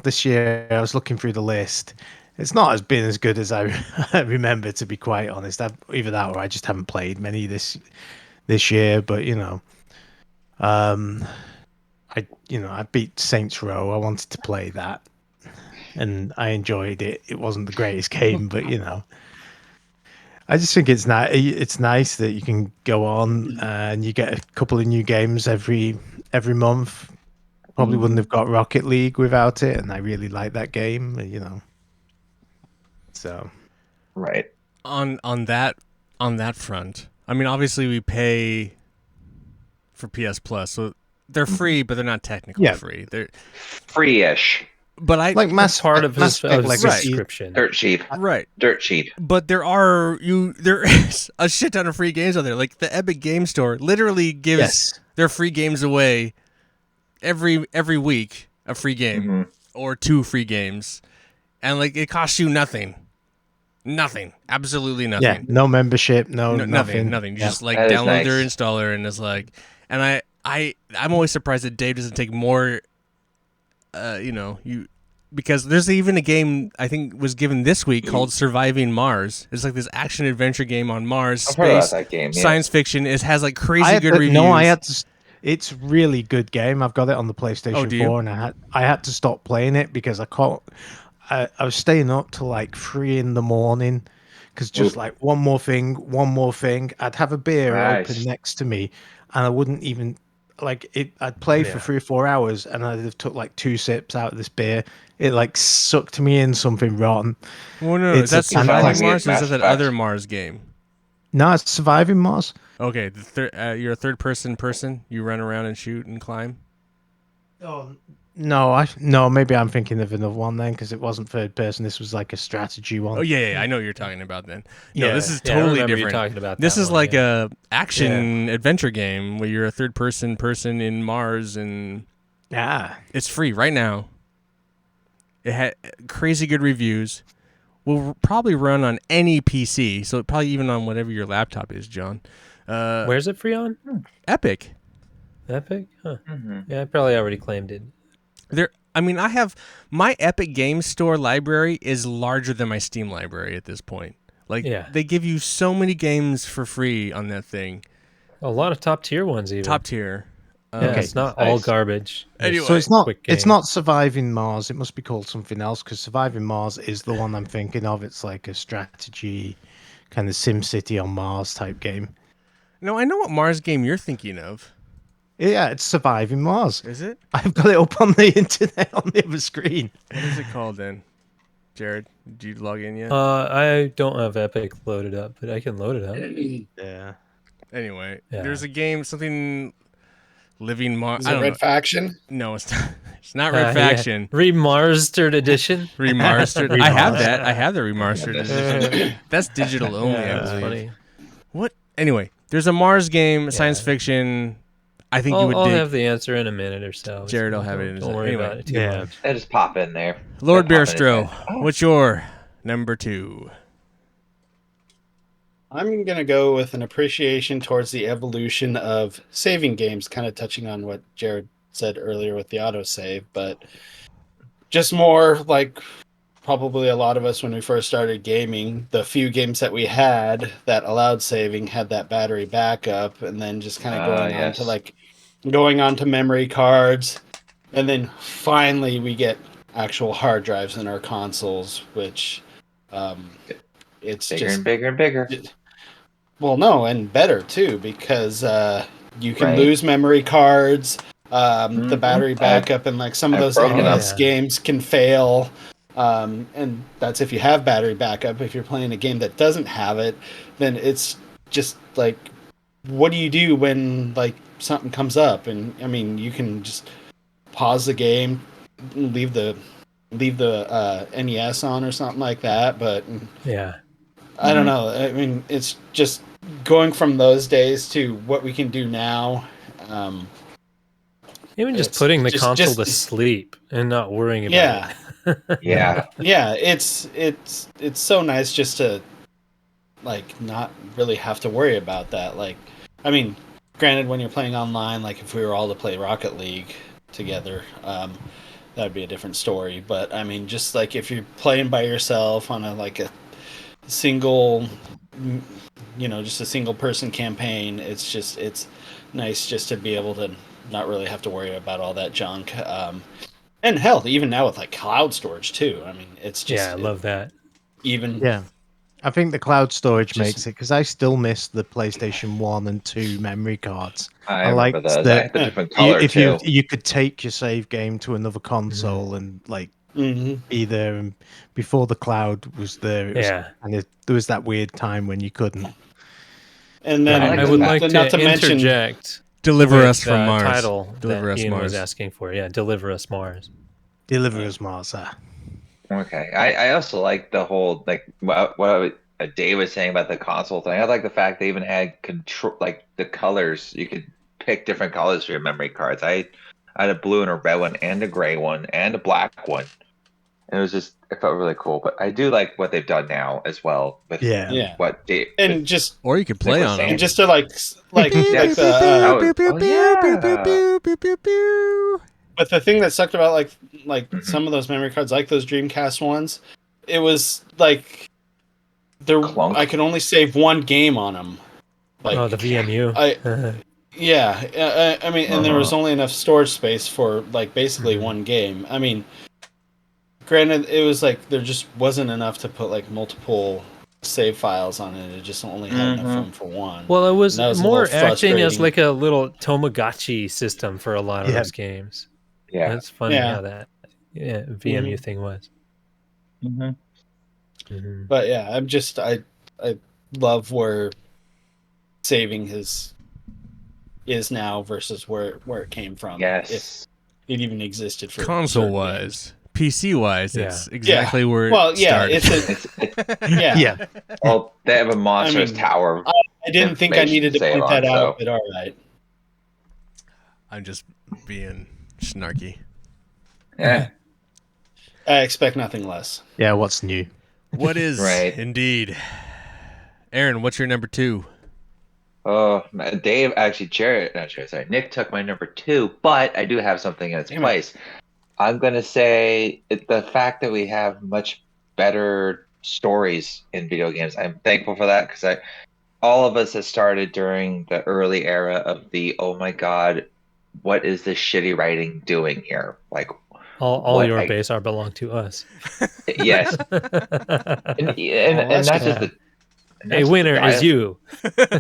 this year I was looking through the list. It's not been as good as I remember, to be quite honest. Either that or I just haven't played many this year. But I beat Saints Row. I wanted to play that, and I enjoyed it. It wasn't the greatest game, but I just think it's nice that you can go on and you get a couple of new games every month. Probably wouldn't have got Rocket League without it, and I really like that game. So Right. On that front, I mean, obviously we pay for PS Plus, so they're free, but they're not technically free. They're Free-ish. But I like That's part of his Legacy. subscription. Dirt cheap. right. Dirt cheap. But there is a shit ton of free games out there. Like the Epic Game Store literally gives their free games away every week, a free game or 2 free games, and like it costs you nothing, absolutely nothing. Yeah, no membership, nothing. You just like That is download their nice. installer, and it's like, and I'm always surprised that Dave doesn't take more. Because there's even a game I think was given this week called Surviving Mars. It's like this action adventure game on Mars, I've heard about space, that game. Yes. science fiction. It has like crazy good reviews. No, I had to. It's really good game. I've got it on the PlayStation do you? 4, and I had to stop playing it because I can't. I was staying up till like 3 a.m. because just like one more thing. I'd have a beer Nice. open next to me, and I wouldn't even like it. I'd play for 3 or 4 hours, and I'd have took like 2 sips out of this beer. It like sucked me in something rotten. Well, no, It's that's a kind of Surviving like Mars. Or is that Mass that other Effect. Mars game? No, it's Surviving Mars. Okay, you're a third person. You run around and shoot and climb. Oh no, maybe I'm thinking of another one then, because it wasn't third person. This was like a strategy one. Oh yeah, I know what you're talking about then. No, Yeah. this is Yeah, I totally remember you different. talking about This that is one, like yeah. a action adventure game where you're a third person in Mars, and it's free right now. It had crazy good reviews. Will probably run on any PC, so probably even on whatever your laptop is, John. Where's it free on? Epic. Epic? Huh. Yeah, I probably already claimed it. I have my Epic Games Store library is larger than my Steam library at this point. Like, they give you so many games for free on that thing. A lot of top tier ones, even. Top tier. Yeah, it's not all garbage. Anyway, So quick it's game. not Surviving Mars. It must be called something else, because Surviving Mars is the one I'm thinking of. It's like a strategy kind of Sim City on Mars type game. No, I know what Mars game you're thinking of. Yeah, it's Surviving Mars. Is it? I've got it up on the internet on the other screen. What is it called then? Jared, did you log in yet? I don't have Epic loaded up, but I can load it up. Yeah. Anyway, Yeah. there's a game, something Living Mars. Is I it don't Red know. Faction? No, it's not. It's not Red Faction. Remastered edition. Remastered. I have that. I have the remastered edition. That's digital only, I That's believe. funny. What? Anyway, there's a Mars game, science fiction. I think you would I'll dig. have the answer in a minute or so. Jared will have it in a Don't second. worry Anyway. about it too much. I just pop in there. Lord Pop in Beerstro, and- what's your number 2. I'm going to go with an appreciation towards the evolution of saving games, kind of touching on what Jared said earlier with the autosave, but just more like probably a lot of us when we first started gaming, the few games that we had that allowed saving had that battery backup, and then just kind of going on to memory cards, and then finally we get actual hard drives in our consoles, which it's Bigger just and bigger and bigger. well, no, and better too, because you can Right. lose memory cards. The Mhm. battery backup and like some of I've those broken NES them. games can fail. And that's if you have battery backup. If you're playing a game that doesn't have it, then it's just like, what do you do when like something comes up? And I mean, you can just pause the game, leave the NES on or something like that. But Yeah. I don't know. I mean, it's just going from those days to what we can do now. Even just It's putting the just- console just- to sleep and not worrying about Yeah. it. Yeah. Yeah, it's so nice just to like not really have to worry about that. Like, I mean, granted, when you're playing online, like if we were all to play Rocket League together, that'd be a different story. But I mean, just like if you're playing by yourself on a single, just a single person campaign, it's nice just to be able to not really have to worry about all that junk. And hell, even now with like cloud storage too. I mean, it's just Yeah, I love that. even Yeah. I think the cloud storage Just- makes it, because I still miss the PlayStation 1 and 2 memory cards. I remember liked those. I that had the different color if too. you could take your save game to another console and like Mhm. be there, and before the cloud was there, it was Yeah. there was that weird time when you couldn't. And then I I would that. like to not to mention interject Deliver with us from the Mars. title Deliver that us Ian Mars. was asking for. Yeah, Deliver Us Mars. Deliver us, Martha. Okay. I also like the whole like what Dave was saying about the console thing. I like the fact they even had control, like the colors. You could pick different colors for your memory cards. I had a blue and a red one, and a gray one, and a black one. And it felt really cool. But I do like what they've done now as well with Yeah. what Dave And just Or you could play was on saying. them. and just to like Yes. the but the thing that sucked about like some of those memory cards, like those Dreamcast ones, it was like Clunk. I could only save one game on them. Like Oh, the VMU. I mean, and there was only enough storage space for like basically one game. I mean, granted, it was like there just wasn't enough to put like multiple save files on it. It just only had enough room for one. Well, it was, And that was a more little acting as frustrating. like a little Tamagotchi system for a lot of Yeah. those games. Yeah. That's funny Yeah. how that VMU thing was. Mhm. But yeah, I love where saving is now versus where it came from. If Yes. it even existed for Console certain wise, PC wise, Yeah. it's exactly where Well, it yeah, started. yeah. Yeah. Well, they have a monstrous mean, tower. I didn't think I information needed to save point that on, out, so- but all right. I'm just being snarky. Yeah. I expect nothing less. Yeah, what's new? What is Right. indeed? Aaron, what's your number 2? Oh, Dave, actually, sorry, Nick took my number 2, but I do have something in its Damn it. place. I'm going to say the fact that we have much better stories in video games. I'm thankful for that because all of us have started during the early era of the, oh my God, what is this shitty writing doing here? Like, All what your I- base are belong to us. yes. And that's not just good. the. Hey, winner is you.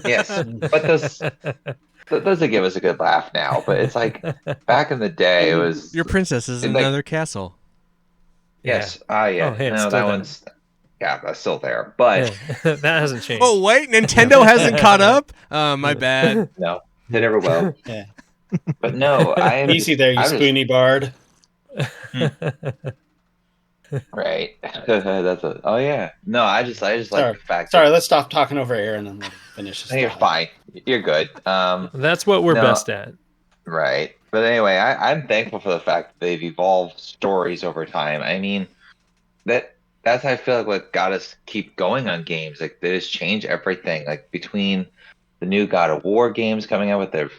Yes, but that doesn't give us a good laugh now. But it's like back in the day, it was Your princess is in like- another castle. yes, Yeah. ah, yeah. Oh, hey, it's No, still that there. one's that's still there, but Yeah, that hasn't changed. Oh wait, Nintendo hasn't caught up. My bad. no, they never will. Yeah. But no, I'm Easy there, you I'm just- spoony bard. right. Oh yeah. No, I just like Sorry. the fact. Sorry, let's stop talking over Aaron and let him finish his That, you're thought. fine. You're good. That's what we're No. best at. Right. But anyway, I'm thankful for the fact that they've evolved stories over time. I mean, that that's I feel like what got us keep going on games. Like they just change everything. Like between the new God of War games coming out with their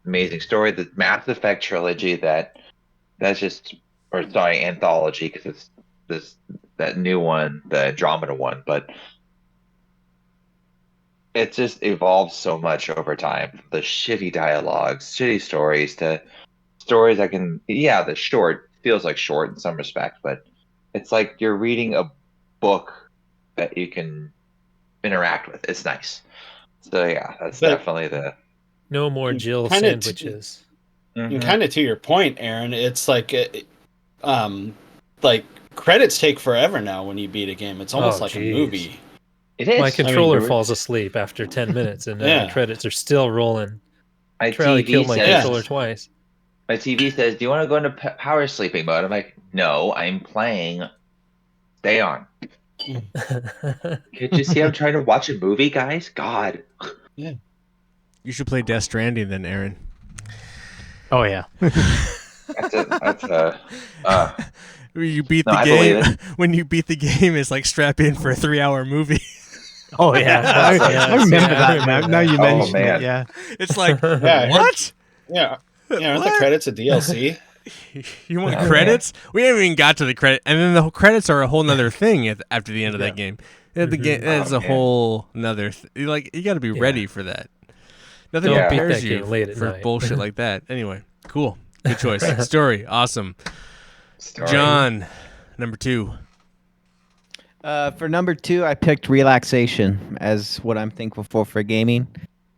amazing story, the Mass Effect trilogy that's just, or sorry, anthology, because it's that new one, the Andromeda one, but it just evolved so much over time. The shitty dialogues, shitty stories, to stories that can, yeah, the short feels like short in some respects, but it's like you're reading a book that you can interact with. It's nice. So yeah, that's But definitely the. No more Jill kind of sandwiches. and kind of to your point, Aaron, it's like credits take forever now when you beat a game. It's almost like a movie. It is. My controller there- falls asleep after 10 minutes, and Yeah. the credits are still rolling. My Probably TV killed my says. controller twice. My TV says, "Do you want to go into power sleeping mode?" I'm like, "No, I'm playing. Stay on." Can't you see I'm trying to watch a movie, guys? God. You should play Death Stranding then, Aaron. Oh yeah. That's a. When you beat No, the I believe game, it. when you beat the game, it's like strap in for a 3-hour movie. Oh yeah. I remember that now. Now you Oh, mention man. it. Yeah. It's like, Yeah, I heard- what? Yeah, aren't the What? credits a DLC? You want Oh, credits? We haven't even got to the credit, and then the credits are a whole nother thing after the end of Yeah. that game. The game that's Oh, a man. whole nother. Like you got to be ready for that. Nothing Don't beat prepares that you game late at for night. bullshit like that. Anyway, cool, good choice. Story, awesome. Story. John, number 2. For number 2, I picked relaxation as what I'm thankful for gaming.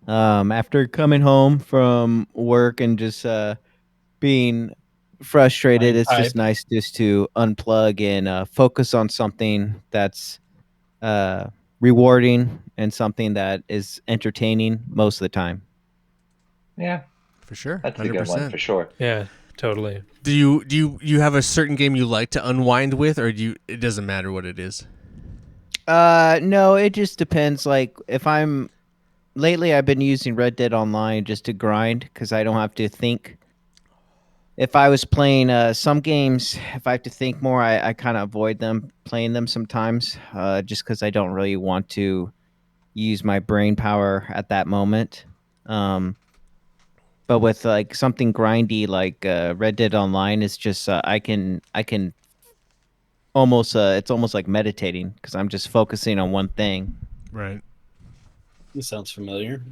After coming home from work and just being frustrated, it's just nice just to unplug and focus on something that's rewarding and something that is entertaining most of the time. Yeah, For sure, that's a 100%. good one for sure. Yeah, totally. Do you have a certain game you like to unwind with, or it doesn't matter what it is? No, it just depends. Like lately I've been using Red Dead Online just to grind because I don't have to think. If I was playing some games, if I have to think more, I kind of avoid playing them sometimes, just because I don't really want to use my brain power at that moment. But with like something grindy like Red Dead Online, it's just I can almost it's almost like meditating because I'm just focusing on one thing. Right. This sounds familiar.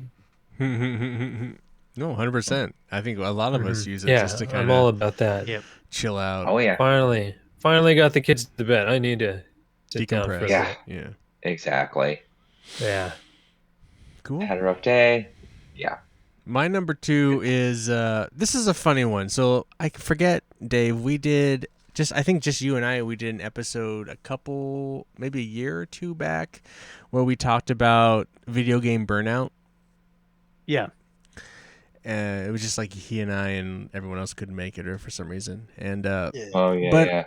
No, 100%. I think a lot of us use it Yeah, just to kind I'm all of about that. Yep. chill out, Oh yeah, Finally got the kids to bed. I need to sit down for a decompress. Yeah. Yeah. exactly. Yeah. Cool. Had a rough day. Yeah. My number 2 is this is a funny one. So I forget, Dave. We did I think just you and I. We did an episode maybe a year or 2 back, where we talked about video game burnout. Yeah. It was just like he and I, and everyone else couldn't make it, or for some reason. And Oh yeah, But- yeah.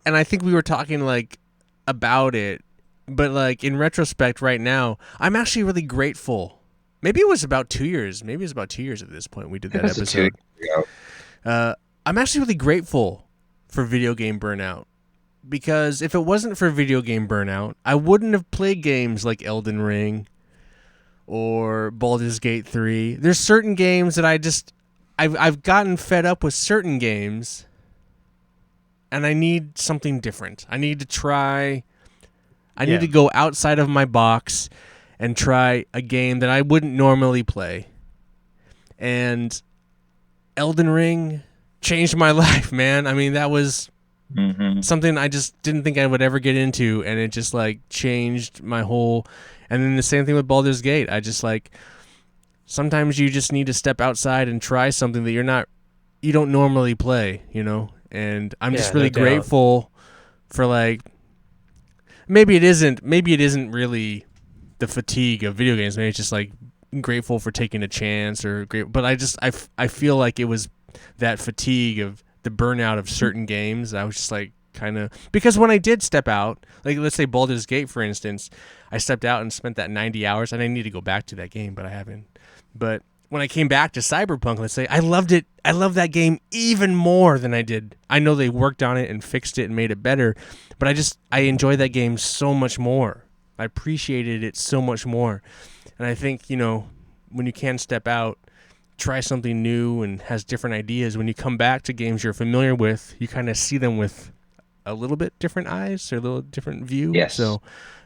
and I think we were talking like about it, but like in retrospect, right now, I'm actually really grateful. Maybe it was about 2 years. Maybe it was about 2 years at this point we did that It was a episode. 2 years ago. I'm actually really grateful for video game burnout, because if it wasn't for video game burnout, I wouldn't have played games like Elden Ring or Baldur's Gate 3. There's certain games that I've gotten fed up with certain games, and I need something different. I need to try. I need to go outside of my box and try a game that I wouldn't normally play. And Elden Ring changed my life, man. I mean, that was something I just didn't think I would ever get into, and it just like changed my whole. And then the same thing with Baldur's Gate. I just like, sometimes you just need to step outside and try something that you don't normally play, you know? And I'm just really no doubt. grateful for like, maybe it isn't really the fatigue of video games. Maybe it's just like grateful for taking a chance, but I feel like it was that fatigue of the burnout of certain games. I was just like, kind of, because when I did step out, like let's say Baldur's Gate, for instance, I stepped out and spent that 90 hours, and I need to go back to that game, but I haven't. But when I came back to Cyberpunk, let's say, I loved it. I love that game even more than I did. I know they worked on it and fixed it and made it better, but I enjoy that game so much more. I appreciated it so much more. And I think, when you can step out, try something new and has different ideas, when you come back to games you're familiar with, you kind of see them with a little bit different eyes or a little different view. Yes. So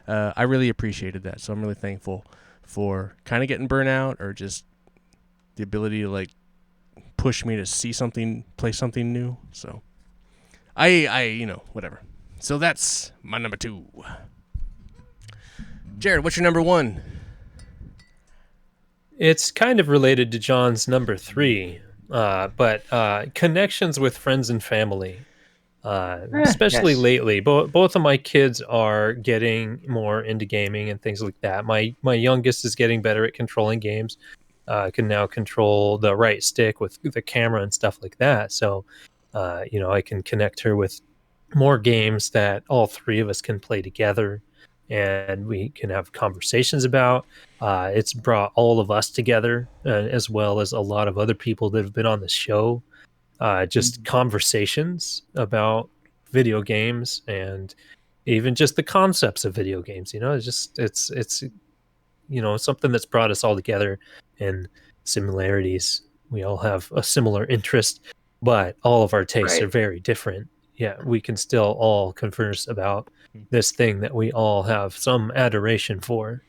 I really appreciated that. So I'm really thankful for kind of getting burnt out or just the ability to like push me to see something, play something new. So I whatever. So that's my number 2. Jared, what's your number 1? It's kind of related to John's number 3, but connections with friends and family, especially yes. lately. Both of my kids are getting more into gaming and things like that. My youngest is getting better at controlling games. Can now control the right stick with the camera and stuff like that. So, I can connect her with more games that all 3 of us can play together and we can have conversations about. It's brought all of us together, as well as a lot of other people that have been on the show. Just conversations about video games and even just the concepts of video games. It's something that's brought us all together, and similarities. We all have a similar interest, but all of our tastes are Right. very different. Yeah, we can still all converse about this thing that we all have some adoration for.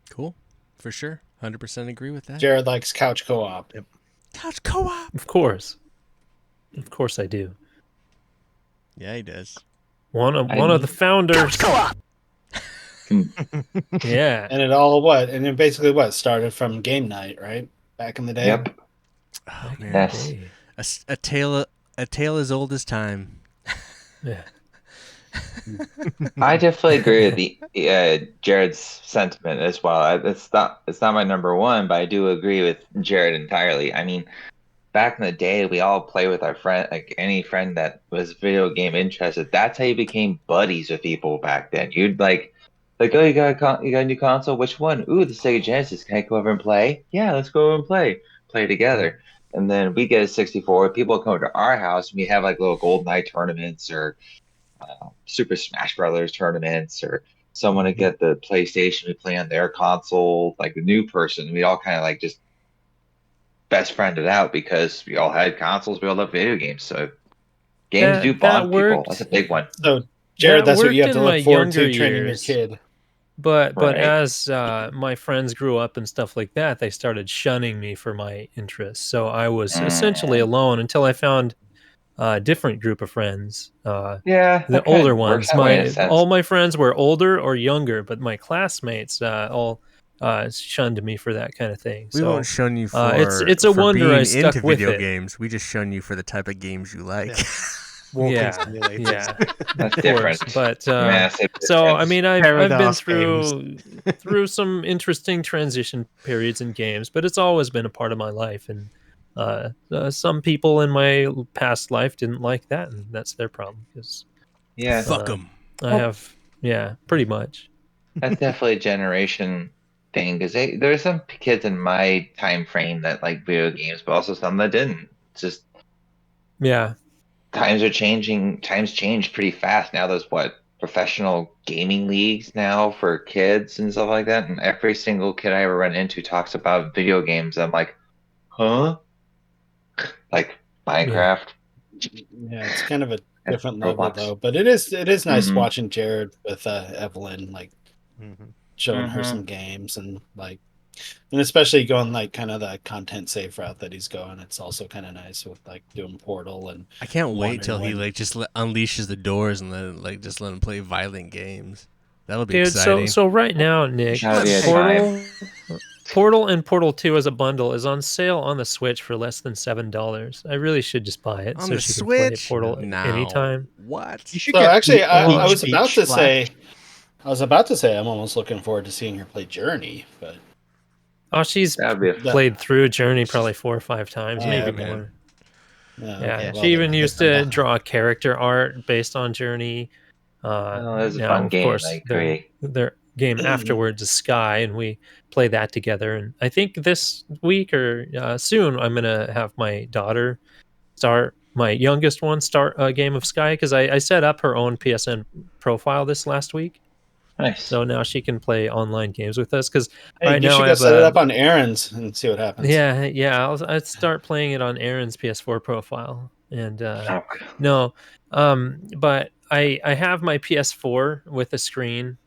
Cool. For sure. 100% agree with that. Jared likes couch co-op. Couch co-op. Of course I do. Yeah, he does. One of the founders. Yeah. And it all and it basically started from game night, right? Back in the day. Yep. Oh man. Yes. A tale as old as time. Yeah. I definitely agree with the Jared's sentiment as well. It's not my number 1, but I do agree with Jared entirely. I mean, back in the day, we all play with our friend, like any friend that was video game interested. That's how you became buddies with people back then. You'd like, oh, you got a new console? Which one? Ooh, the Sega Genesis. Can I go over and play? Yeah, let's go over and play together. And then we get a 64. People come over to our house and we have like little GoldenEye tournaments or Super Smash Brothers tournaments, or someone to get the PlayStation, we play on their console, like the new person. We all kind of like just best friended out because we all had consoles, we all love video games. So games do bond people. That's a big one. So Jared, that's what you have worked to in my look forward to younger training your years. kid. But Right. as my friends grew up and stuff like that, they started shunning me for my interests. So I was essentially alone until I found a different group of friends. Yeah, The that kinda older works ones. that way in a sense. All my friends were older or younger, but my classmates all shunned me for that kind of thing. We So won't shun you for it's a for wonder being I stuck into with video it. games. We just shun you for the type of games you like. Walking Yeah, simulators. yeah. That's Of different. course, but Massive so I difference. mean, I've been Paradise through some interesting transition periods in games, but it's always been a part of my life. And some people in my past life didn't like that, and that's their problem. Because Yeah, Fuck them. I have, pretty much. that's definitely a generation thing because there's some kids in my time frame that like video games, but also some that didn't. It's just Yeah, times are changing. Times change pretty fast now. There's professional gaming leagues now for kids and stuff like that, and every single kid I ever run into talks about video games. I'm like, huh? Like Minecraft. Yeah, it's kind of a and different level Roblox. though. But it is nice Mhm. watching Jared with Evelyn, like Mhm. showing her Mhm. some games and especially going like kind of the content safe route that he's going. It's also kind of nice with like doing Portal and I can't wait till he wondering like just unleashes the doors and then just let him play violent games. That'll be dude. exciting. So right now, Nick, That'll be a time. Portal and Portal 2 as a bundle is on sale on the Switch for less than $7. I really should just buy it On so the she can play Switch? Portal No. anytime. What? You should So get actually, I was Beach about to Black. say, I'm almost looking forward to seeing her play Journey, but Oh, she's That'd be a played through Journey probably 4 or 5 times, Yeah, maybe man. more. yeah, Yeah, okay, well, she even then I used guess I'm to behind. draw character art based on Journey. Oh, that was a now, fun of game. course, I agree. game afterwards is Sky, and we play that together. And I think this week or soon, I'm gonna have my daughter my youngest one start a game of Sky, because I set up her own PSN profile this last week, Nice. so now she can play online games with us. Because Hey, right you now should I go have set it up on Aaron's and see what happens. I'll start playing it on Aaron's PS4 profile. And Okay. no, but I have my PS4 with a screen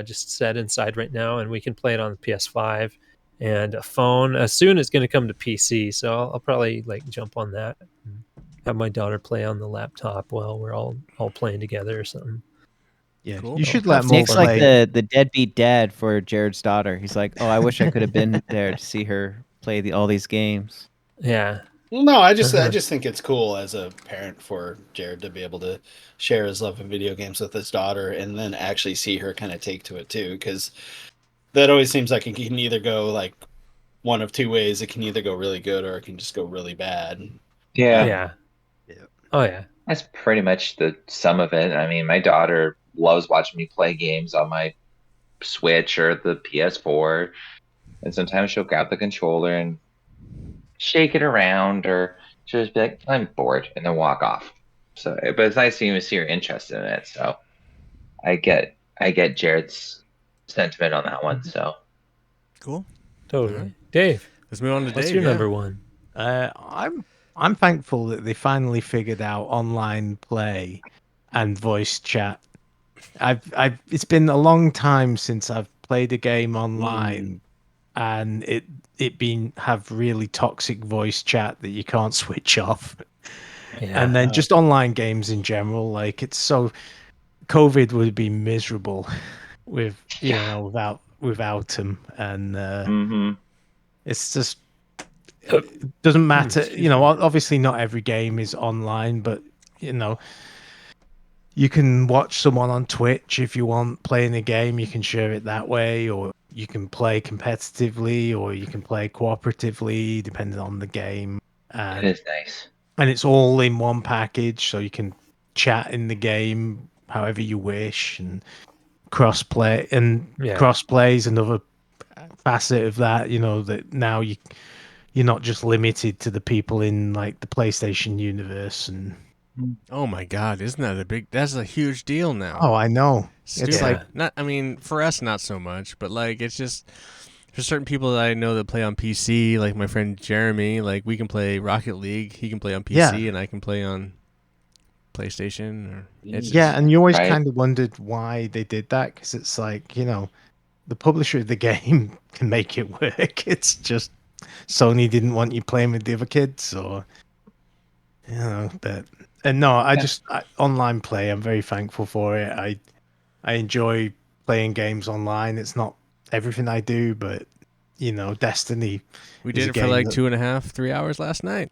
just set inside right now, and we can play it on the PS5 and a phone. As soon as it's going to come to PC, so I'll probably like jump on that and have my daughter play on the laptop while we're all playing together or something. Yeah, Cool. you should Have let some them all Nick's fun. like play. the deadbeat dad for Jared's daughter. He's like, oh, I wish I could have been there to see her play all these games. Yeah. No, I just think it's cool as a parent for Jared to be able to share his love of video games with his daughter, and then actually see her kind of take to it too, because that always seems like it can either go like one of two ways. It can either go really good or it can just go really bad. Yeah. Yeah. Yeah. Oh yeah. That's pretty much the sum of it. I mean, my daughter loves watching me play games on my Switch or the PS4, and sometimes she'll grab the controller and shake it around, or she'll just be like, "I'm bored," and then walk off. So, but it's nice to even see her interested in it. So, I get Jared's sentiment on that one. So, Cool. Totally. Alright. Dave, Let's move on to what's Dave. your yeah. number one? I'm thankful that they finally figured out online play and voice chat. It's been a long time since I've played a game online and it been have really toxic voice chat that you can't switch off. Yeah. And then just online games in general, like it's so COVID would be miserable with without them, and mhm. it's just it doesn't matter. Excuse me. Obviously not every game is online, but you can watch someone on Twitch if you want playing a game. You can share it that way, or you can play competitively, or you can play cooperatively, depending on the game. It And is nice. and it's all in one package, so you can chat in the game however you wish, and crossplay. And Yeah. crossplay is another facet of that. That now you're not just limited to the people in like the PlayStation universe. And Oh my God, isn't that that's a huge deal now. oh, I know. It's Yeah. like not. I mean, for us, not so much, but like it's just for certain people that I know that play on PC, like my friend Jeremy. Like we can play Rocket League, he can play on PC, Yeah. and I can play on PlayStation. Or it's Yeah, just, and you always Right. kind of wondered why they did that, because it's like, the publisher of the game can make it work. It's just Sony didn't want you playing with the other kids, or but and no, online play. I'm very thankful for it. I enjoy playing games online. It's not everything I do, but Destiny. we is did a it for game like that- 2.5, 3 hours last night.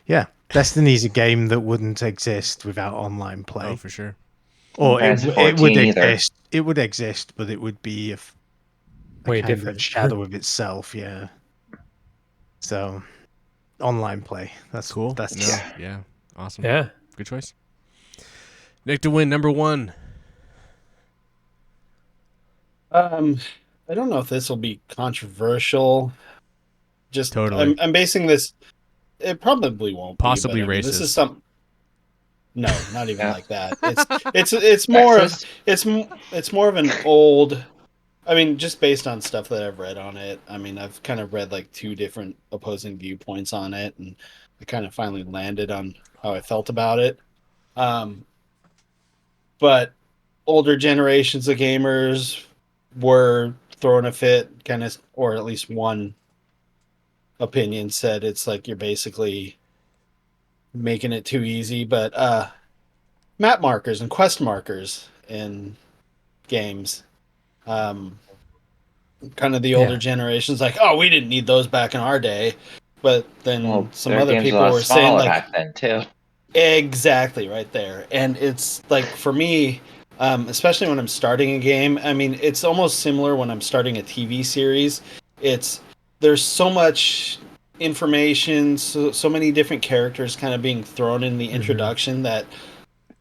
Yeah, Destiny's a game that wouldn't exist without online play. Oh, for sure. Or it, Fantasy it would 14 either. exist. It would exist, but it would be a Way kind of different. shadow of itself. Yeah. So, online play. That's Cool. That's No, yeah, awesome. Yeah. Good choice. Nick to win number one. I don't know if this will be controversial. Just Totally. I'm basing this. It probably won't Possibly be. But, I mean, this racist. is some. No, not even Yeah. like that. It's more of Sexist? it's more of an old. I mean, just based on stuff that I've read on it. I mean, I've kind of read like two different opposing viewpoints on it, and I kind of finally landed on how I felt about it. But older generations of gamers were throwing a fit, kind of, or at least one opinion said it's like you're basically making it too easy. But map markers and quest markers in games, kind of the older generations, like, oh, we didn't need those back in our day. But then Well, some their other games people a lot were saying smaller like, back then too. exactly, right there. And it's like, for me, especially when I'm starting a game, I mean, it's almost similar when I'm starting a TV series. There's so much information, so many different characters kind of being thrown in the introduction that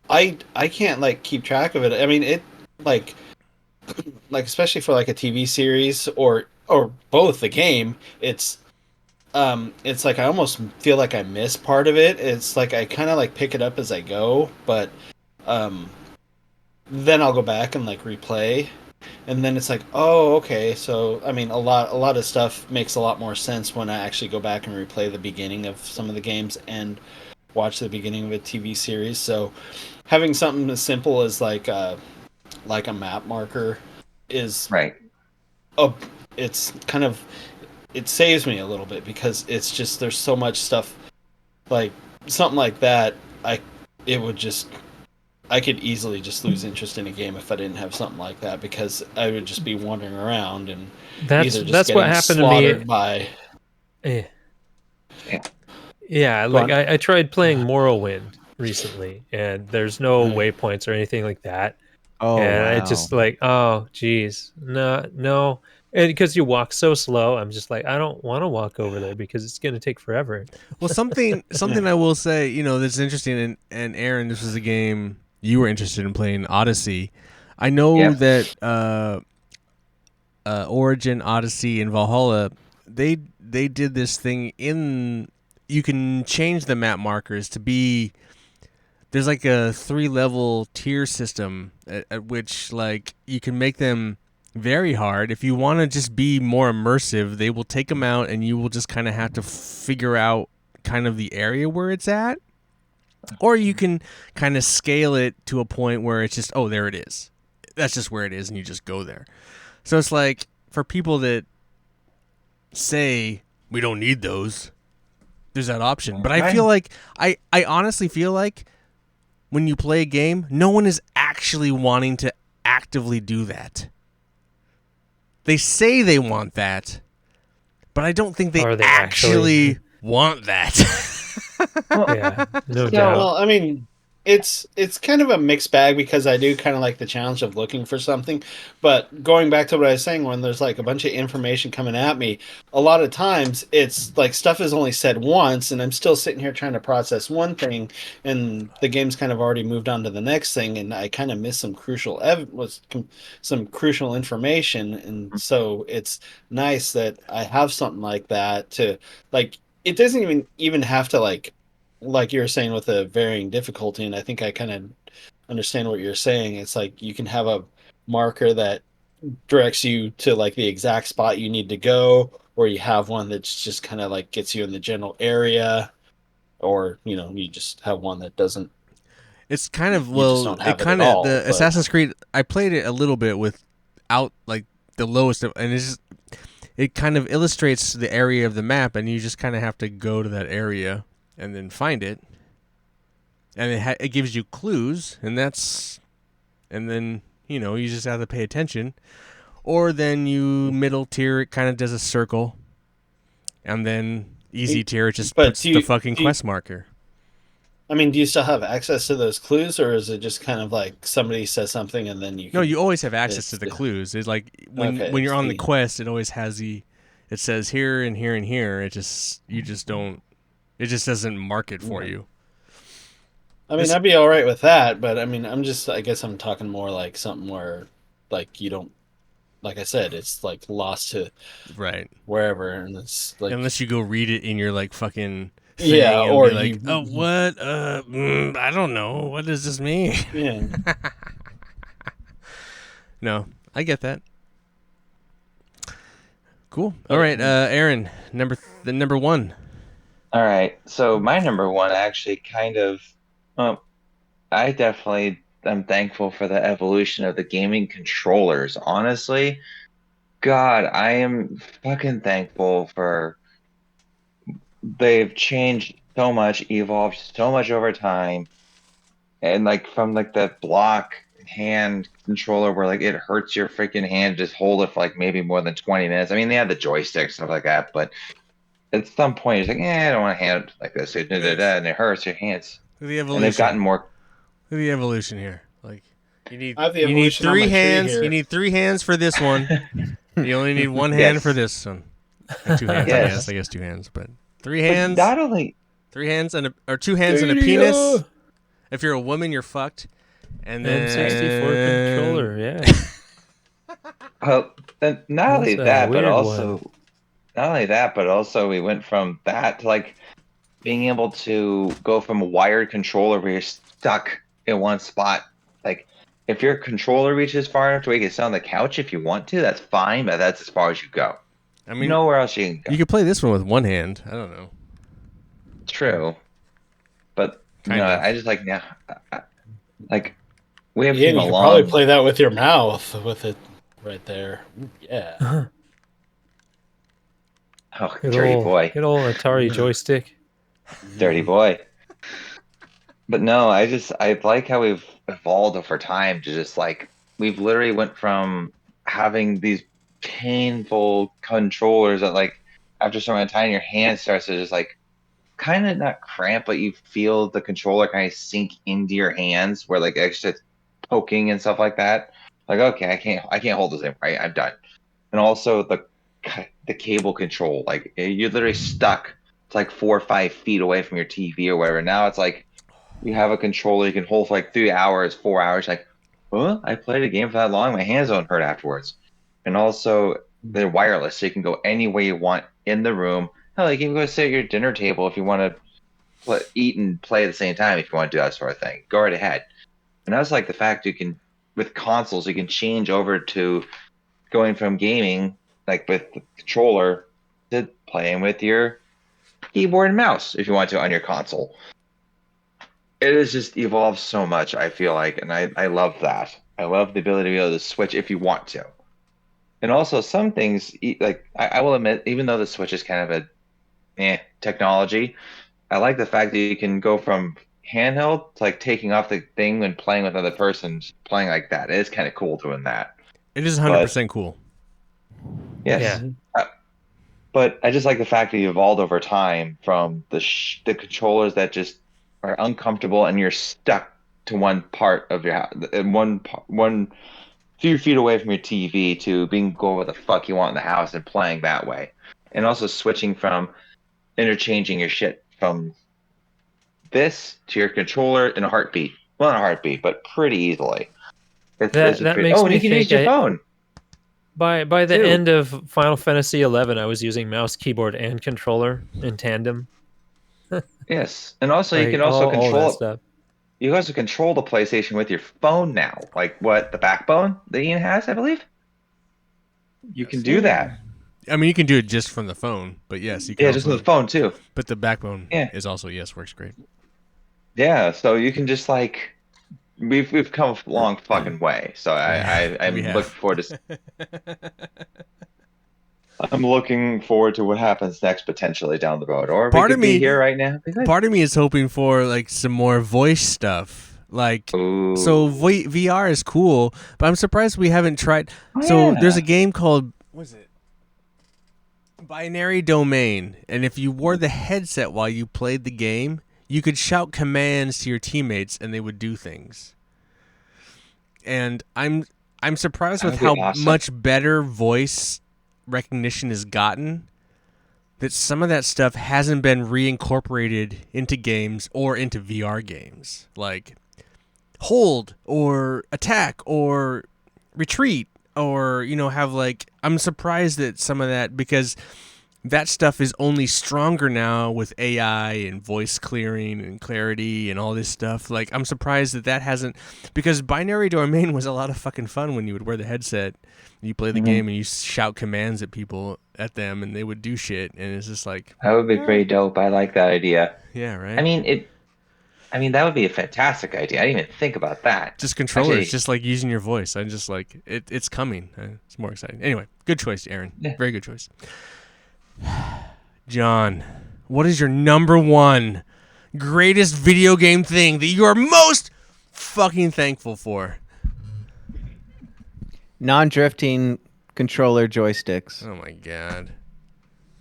I can't like keep track of it. I mean, it like like especially for like a TV series or both the game, it's like I almost feel like I miss part of it. It's like I kind of like pick it up as I go, but um, then I'll go back and like replay, and then it's like, oh, okay. So I mean, a lot of stuff makes a lot more sense when I actually go back and replay the beginning of some of the games and watch the beginning of a TV series. So having something as simple as like a map marker is Right. a it's kind of it saves me a little bit because it's just there's so much stuff like something like that. I it would just I could easily just lose interest in a game if I didn't have something like that because I would just be wandering around and either just That's what getting happened to me. slaughtered by. Eh. Yeah. Yeah, Go like on. I tried playing Morrowind recently, and there's no Right. waypoints or anything like that. Oh And I wow. just like, oh, geez, no. And because you walk so slow, I'm just like, I don't want to walk over there because it's going to take forever. Well, something Yeah. I will say, that's interesting, and Aaron, this was a game you were interested in playing, Odyssey. I know Yeah. that Origin, Odyssey, and Valhalla, they did this thing in you can change the map markers to be there's like a 3-level tier system at which like you can make them very hard. If you want to just be more immersive, they will take them out and you will just kind of have to figure out kind of the area where it's at. Or you can kind of scale it to a point where it's just, oh, there it is. That's just where it is and you just go there. So it's like for people that say we don't need those, there's that option. But I Right. feel like I honestly feel like when you play a game, no one is actually wanting to actively do that. They say they want that, but I don't think they Are they actually want that. Well, Yeah, no So- doubt. Well, I mean, it's kind of a mixed bag because I do kind of like the challenge of looking for something, but going back to what I was saying, when there's like a bunch of information coming at me, a lot of times it's like stuff is only said once, and I'm still sitting here trying to process one thing, and the game's kind of already moved on to the next thing, and I kind of miss some some crucial information, and so it's nice that I have something like that to like. It doesn't even have to like you were saying with the varying difficulty, and I think I kind of understand what you're saying. It's like you can have a marker that directs you to like the exact spot you need to go, or you have one that's just kind of like gets you in the general area, or you just have one that doesn't. It's kind of You just don't have it at all. the But Assassin's Creed. I played it a little bit without like the lowest, and it kind of illustrates the area of the map, and you just kind of have to go to that area and then find it, and it gives you clues, and then you just have to pay attention, or then you middle tier it kind of does a circle, and then easy tier it just But puts the fucking quest marker. I mean, do you still have access to those clues, or is it just kind of like somebody says something and then you No, can? you always have access It's to the the- clues. It's like when Okay, you're it's on the the- quest, it always has it says here and here and here. You just don't. It just doesn't mark it for Yeah. you. I mean, I'd be all right with that, but I mean, I guess I'm talking more like something where, like, you don't, like I said, it's like lost to Right. wherever, and it's like, Unless you go read it in your like fucking thing yeah, and or be like, oh, what? I don't know. What does this mean? yeah. No, I get that. Cool. All right, Aaron, number one. All right. So my number one actually kind of, well, I definitely am thankful for the evolution of the gaming controllers. Honestly, God, I am fucking thankful for they've changed so much, evolved so much over time, and like from like the block hand controller where like it hurts your freaking hand to just hold it for like maybe more than 20 minutes. I mean, they had the joystick stuff like that, but at some point it's like, I don't want to hand it like this, and it hurts your hands. Look at the And they've evolution. gotten more. Look at the evolution here. Like you I have the need evolution on my three tree hands. here. You need 3 hands for this one. You only need 1 hand Yes. for this one. Like 2 hands, Yes. I guess 2 hands, but 3 But hands. not only 3 hands or 2 hands and a penis. If you're a woman, you're fucked. And then N64 controller, yeah. Well, then not That's only a that, but weird also one. not only that, but also we went from that to like being able to go from a wired controller where you're stuck in one spot. Like if your controller reaches far enough to where you can sit on the couch if you want to, that's fine, but that's as far as you go. I mean, Nowhere else you can go. you could play this one with one hand. I don't know. True, but Kind of. I just like now, like we have Yeah, came you could probably along. play that with your mouth with it right there. Yeah. Oh, dirty boy, Good old Atari joystick. dirty boy. But no, I like how we've evolved over time to just like we've literally went from having these painful controllers that like after some amount of time your hand starts to just like kind of not cramp, but you feel the controller kind of sink into your hands where like it's just poking and stuff like that. Like okay, I can't hold this anymore. I'm done. And also the cable control, like you're literally stuck. It's like 4 or 5 feet away from your TV or whatever. Now it's like you have a controller you can hold for like 3 hours, 4 hours. Like, well, I played a game for that long. My hands don't hurt afterwards. And also, they're wireless, so you can go anywhere you want in the room. Hell, you can go sit at your dinner table if you want to eat and play at the same time. If you want to do that sort of thing, go right ahead. And that's like the fact you can with consoles, you can change over to going from gaming like with the controller to playing with your keyboard and mouse if you want to on your console. It has just evolved so much, I feel like, and I love that. I love the ability to be able to switch if you want to. And also some things, like I will admit, even though the Switch is kind of a technology, I like the fact that you can go from handheld to like taking off the thing and playing with other persons, playing like that. It is kind of cool doing that. It is But 100% cool. yes, Yeah. but I just like the fact that you evolved over time from the controllers that just are uncomfortable and you're stuck to one part of your house, one few feet away from your TV to being go what the fuck you want in the house and playing that way, and also switching from interchanging your shit from this to your controller in a heartbeat. Well, not a heartbeat, but pretty easily. It's That pretty. makes Oh, and me you can use think your phone. by the Too. end of Final Fantasy 11, I was using mouse, keyboard, and controller in tandem. Yes, and also you Like can also all that control. stuff. You can also control the PlayStation with your phone now, like what the backbone that Ian has, I believe. You can do that. I mean, you can do it just from the phone, but yes, you can Yeah, also. just with the phone too. But the backbone Yeah. is also works great. Yeah, so you can just like we've come a long fucking way. So I'm We have. looking forward to I'm looking forward to what happens next potentially down the road. Or Part we of could be me- here right now. Part of me is hoping for like some more voice stuff. Like, Ooh. so VR is cool, but I'm surprised we haven't tried. Oh, So yeah. there's a game called what is it? Binary Domain, and if you wore the headset while you played the game, you could shout commands to your teammates, and they would do things. And I'm surprised with That would how be awesome. much better voice recognition has gotten. That some of that stuff hasn't been reincorporated into games or into VR games, like hold or attack or retreat, or have like. I'm surprised that some of that, because that stuff is only stronger now with AI and voice clearing and clarity and all this stuff. Like, I'm surprised that hasn't, because Binary Domain was a lot of fucking fun when you would wear the headset, you play the game and you shout commands at them and they would do shit, and it's just like, That would be pretty dope. I like that idea. yeah, right. I mean that would be a fantastic idea. I didn't even think about that. Just controllers, Actually, just like using your voice. I'm just like, it's coming. It's more exciting. Anyway, good choice, Aaron. Yeah. Very good choice. John, what is your number one greatest video game thing that you are most fucking thankful for? Non-drifting controller joysticks. Oh my god.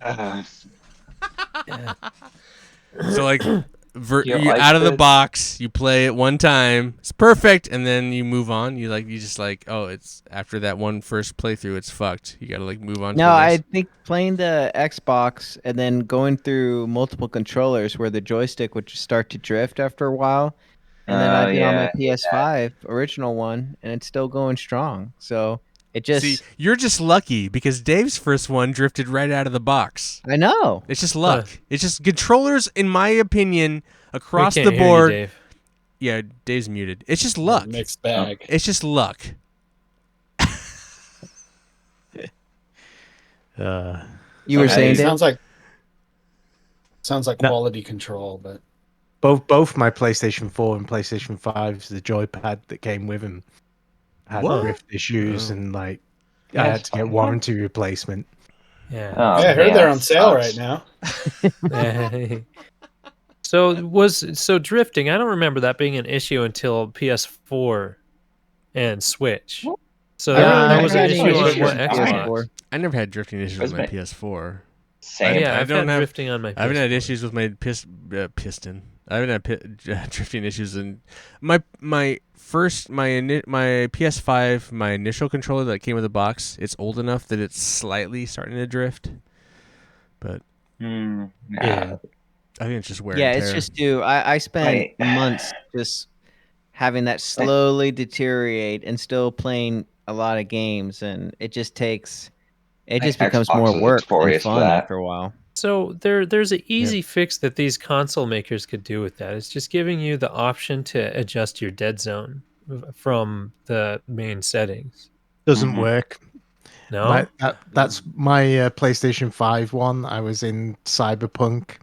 uh, So like, You you like out of the this? box, you play it one time, it's perfect, and then you move on. You just oh, it's after that one first playthrough, it's fucked. You gotta like move on. No, to the I next. think playing the Xbox and then going through multiple controllers where the joystick would just start to drift after a while. And then Oh, I've been on yeah, my I hate PS5 original one, and it's still going strong. So It just See, you're just lucky because Dave's first one drifted right out of the box. I know. It's just luck. It's just controllers, in my opinion, across we the can't hear board. you, Dave. Yeah, Dave's muted. It's just luck. Mixed bag. It's just luck. You were saying, Dave? Sounds like No. quality control, but Both my PlayStation 4 and PlayStation 5's the joypad that came with them had What? drift issues, and like I That's had to get fucking warranty replacement. Yeah. Oh, yeah, I heard man, they're that on sale sucks. right now. So drifting. I don't remember that being an issue until PS4 and Switch. So I really that never was an had any issue on issues what with Xbox? PS4. I never had drifting issues with my Where's my- PS4. Same. Yeah, I I've don't had have- drifting on my PS4. I haven't had issues with my piston. I haven't had drifting issues in my PS5. My initial controller that came with the box. It's old enough that it's slightly starting to drift, but Yeah. I think it's just wear. Yeah, and it's tear. just due. I spent Right. months just having that slowly deteriorate and still playing a lot of games, and it just becomes Xbox more is work than notorious for fun that. after a while. So there's an easy fix that these console makers could do with that. It's just giving you the option to adjust your dead zone from the main settings. Doesn't Mhm. work. No, That's my PlayStation 5 one. I was in Cyberpunk.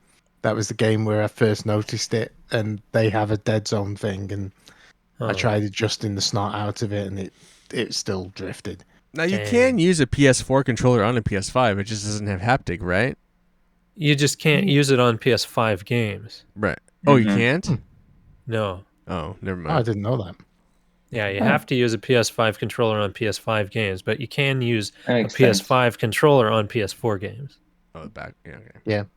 That was the game where I first noticed it, and they have a dead zone thing, and I Oh, tried adjusting the snot out of it, and it still drifted. Now you Dang. can use a PS4 controller on a PS5. It just doesn't have haptic, right? You just can't use it on PS5 games. Right. Oh, you Mhm. can't. No. Oh, never Oh, I mind. didn't know that. Yeah, you have to use a PS5 controller on PS5 games, but you can use That a makes sense. PS5 controller on PS4 games. Oh, back. Yeah. Okay.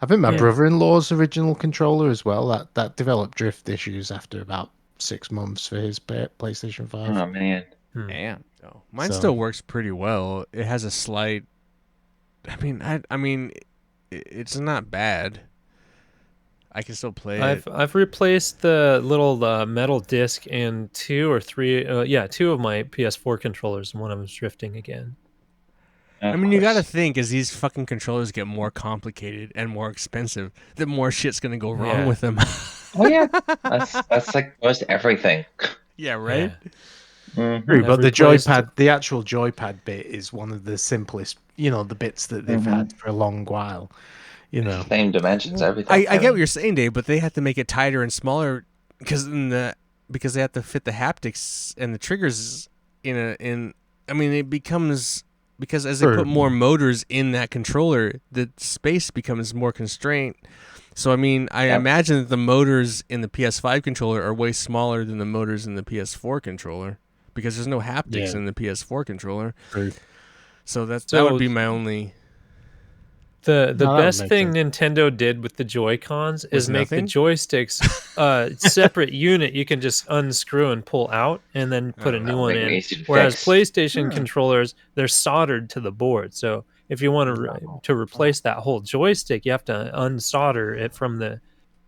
I think my Yeah. brother-in-law's original controller as well. That developed drift issues after about 6 months for his PlayStation 5. Oh man. Yeah. Oh, mine So- still works pretty well. It has a slight. I mean, it's not bad. I can still play it. I've replaced the little metal disc and two of my PS4 controllers, and one of them's drifting again. I mean, you got to think as these fucking controllers get more complicated and more expensive, the more shit's gonna go wrong Yeah. with them. Oh yeah. That's like most everything. yeah. Right. Mhm. True, I've but the replaced- the actual joypad bit is one of the simplest, the bits that they've had for a long while. Same dimensions, everything. I get what you're saying, Dave, but they have to make it tighter and smaller because they have to fit the haptics and the triggers it becomes because as they Sure. put more motors in that controller, the space becomes more constrained. So I Yep. imagine that the motors in the PS5 controller are way smaller than the motors in the PS4 controller because there's no haptics Yeah. in the PS4 controller. True. So that So- would be my only. The No, that best makes thing Nintendo did with the Joy-Cons is make nothing? the joysticks a separate unit you can just unscrew and pull out and then put a new That'll one make it in. easy to Whereas fix. PlayStation controllers, they're soldered to the board. So if you want to replace that whole joystick, you have to unsolder it from the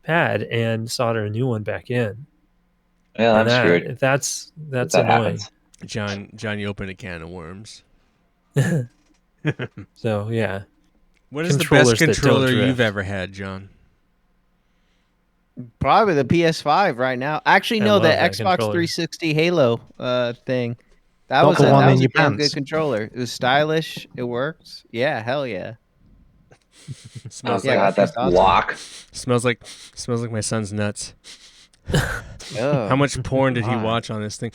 pad and solder a new one back in. Yeah, And I'm screwed. that's That annoying. happens. John, you opened a can of worms. So yeah. What is the Controllers best that don't controller you've drift. ever had, John? Probably the PS5 right now. Actually, I no, the love that Xbox controller. 360 Halo thing. That Got was the a, one that in was a your damn pants. good controller. It was stylish. It works. Yeah, hell yeah. Oh Smells Yeah, god, that's that awesome. block. smells like my son's nuts. Oh, How much porn did he my. watch on this thing?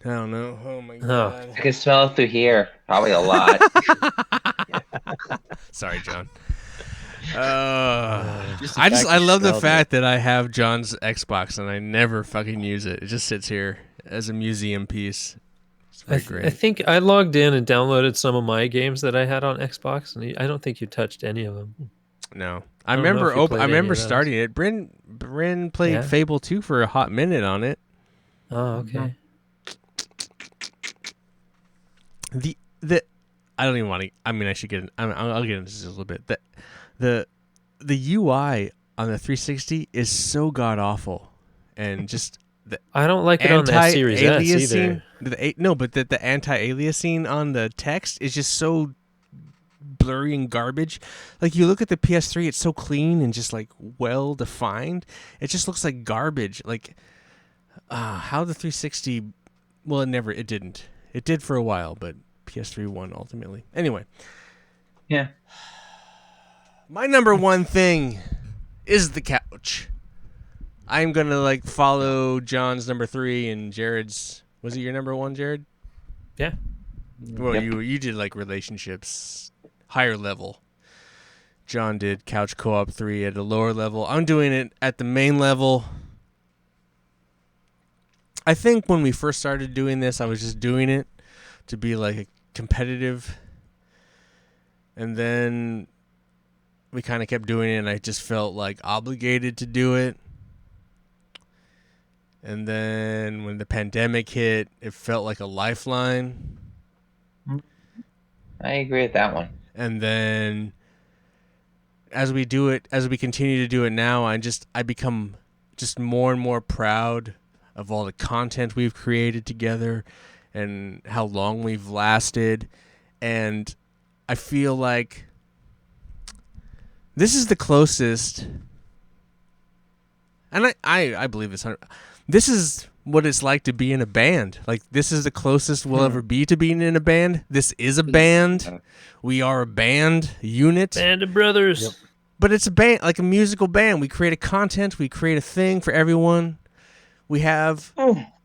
I don't know. Oh my Oh. god. I can smell it through here. Probably a lot. Sorry, John. Just the I fact you love the smelled fact that I have John's Xbox and I never fucking use it. It just sits here as a museum piece. It's very great. I think I logged in and downloaded some of my games that I had on Xbox, and I don't think you touched any of them. No, I don't know remember. if you played I any remember of those. starting it. Bryn played Yeah? Fable 2 for a hot minute on it. Oh, okay. The I don't even want to. I mean, I should get. I'll get into this a little bit. The UI on the 360 is so god awful, and just I don't like it on that Series S either. The anti-aliasing on the text is just so blurry and garbage. Like you look at the PS3, it's so clean and just like well defined. It just looks like garbage. Like how the 360. Well, it didn't. It did for a while, but PS3 won ultimately. Anyway. Yeah. My number one thing is the couch. I'm gonna like follow John's number 3 and Jared's. Was it your number 1, Jared? Yeah. Well, Yep. you did like relationships, higher level. John did couch co-op 3 at a lower level. I'm doing it at the main level. I think when we first started doing this, I was just doing it to be like a competitive, and then we kind of kept doing it, and I just felt like obligated to do it. And then when the pandemic hit, it felt like a lifeline. I agree with that one. And then as we continue to do it now, I become just more and more proud of all the content we've created together and how long we've lasted. And I feel like this is the closest, and I believe this. This is what it's like to be in a band. Like, this is the closest we'll ever be to being in a band. This is a band. We are a band unit. Band of brothers. Yep. But it's a band, like a musical band. We create a content. We create a thing for everyone. We have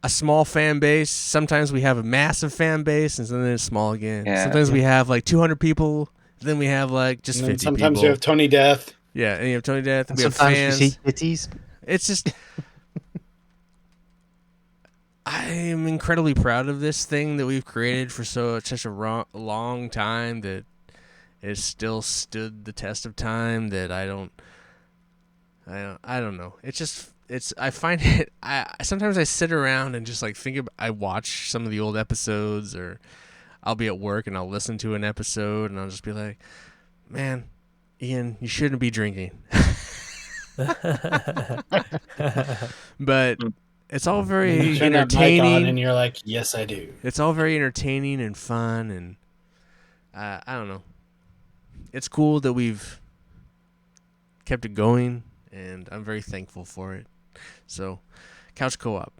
a small fan base. Sometimes we have a massive fan base, and then it's small again. Yeah. Sometimes we have like 200 people. Then we have like just 50 sometimes people. you have Tony Death. Yeah, and you have Tony Death. And We have sometimes fans. you see titties. It's just, I am incredibly proud of this thing that we've created for such a long time, that it still stood the test of time. That I don't know. I find it. Sometimes I sit around and just like I watch some of the old episodes, or I'll be at work and I'll listen to an episode and I'll just be like, man, Ian, you shouldn't be drinking. But it's all very You turn that mic on entertaining, and you're like, yes, I do. it's all very entertaining and fun, and I don't know. It's cool that we've kept it going, and I'm very thankful for it. So, Couch Co-op.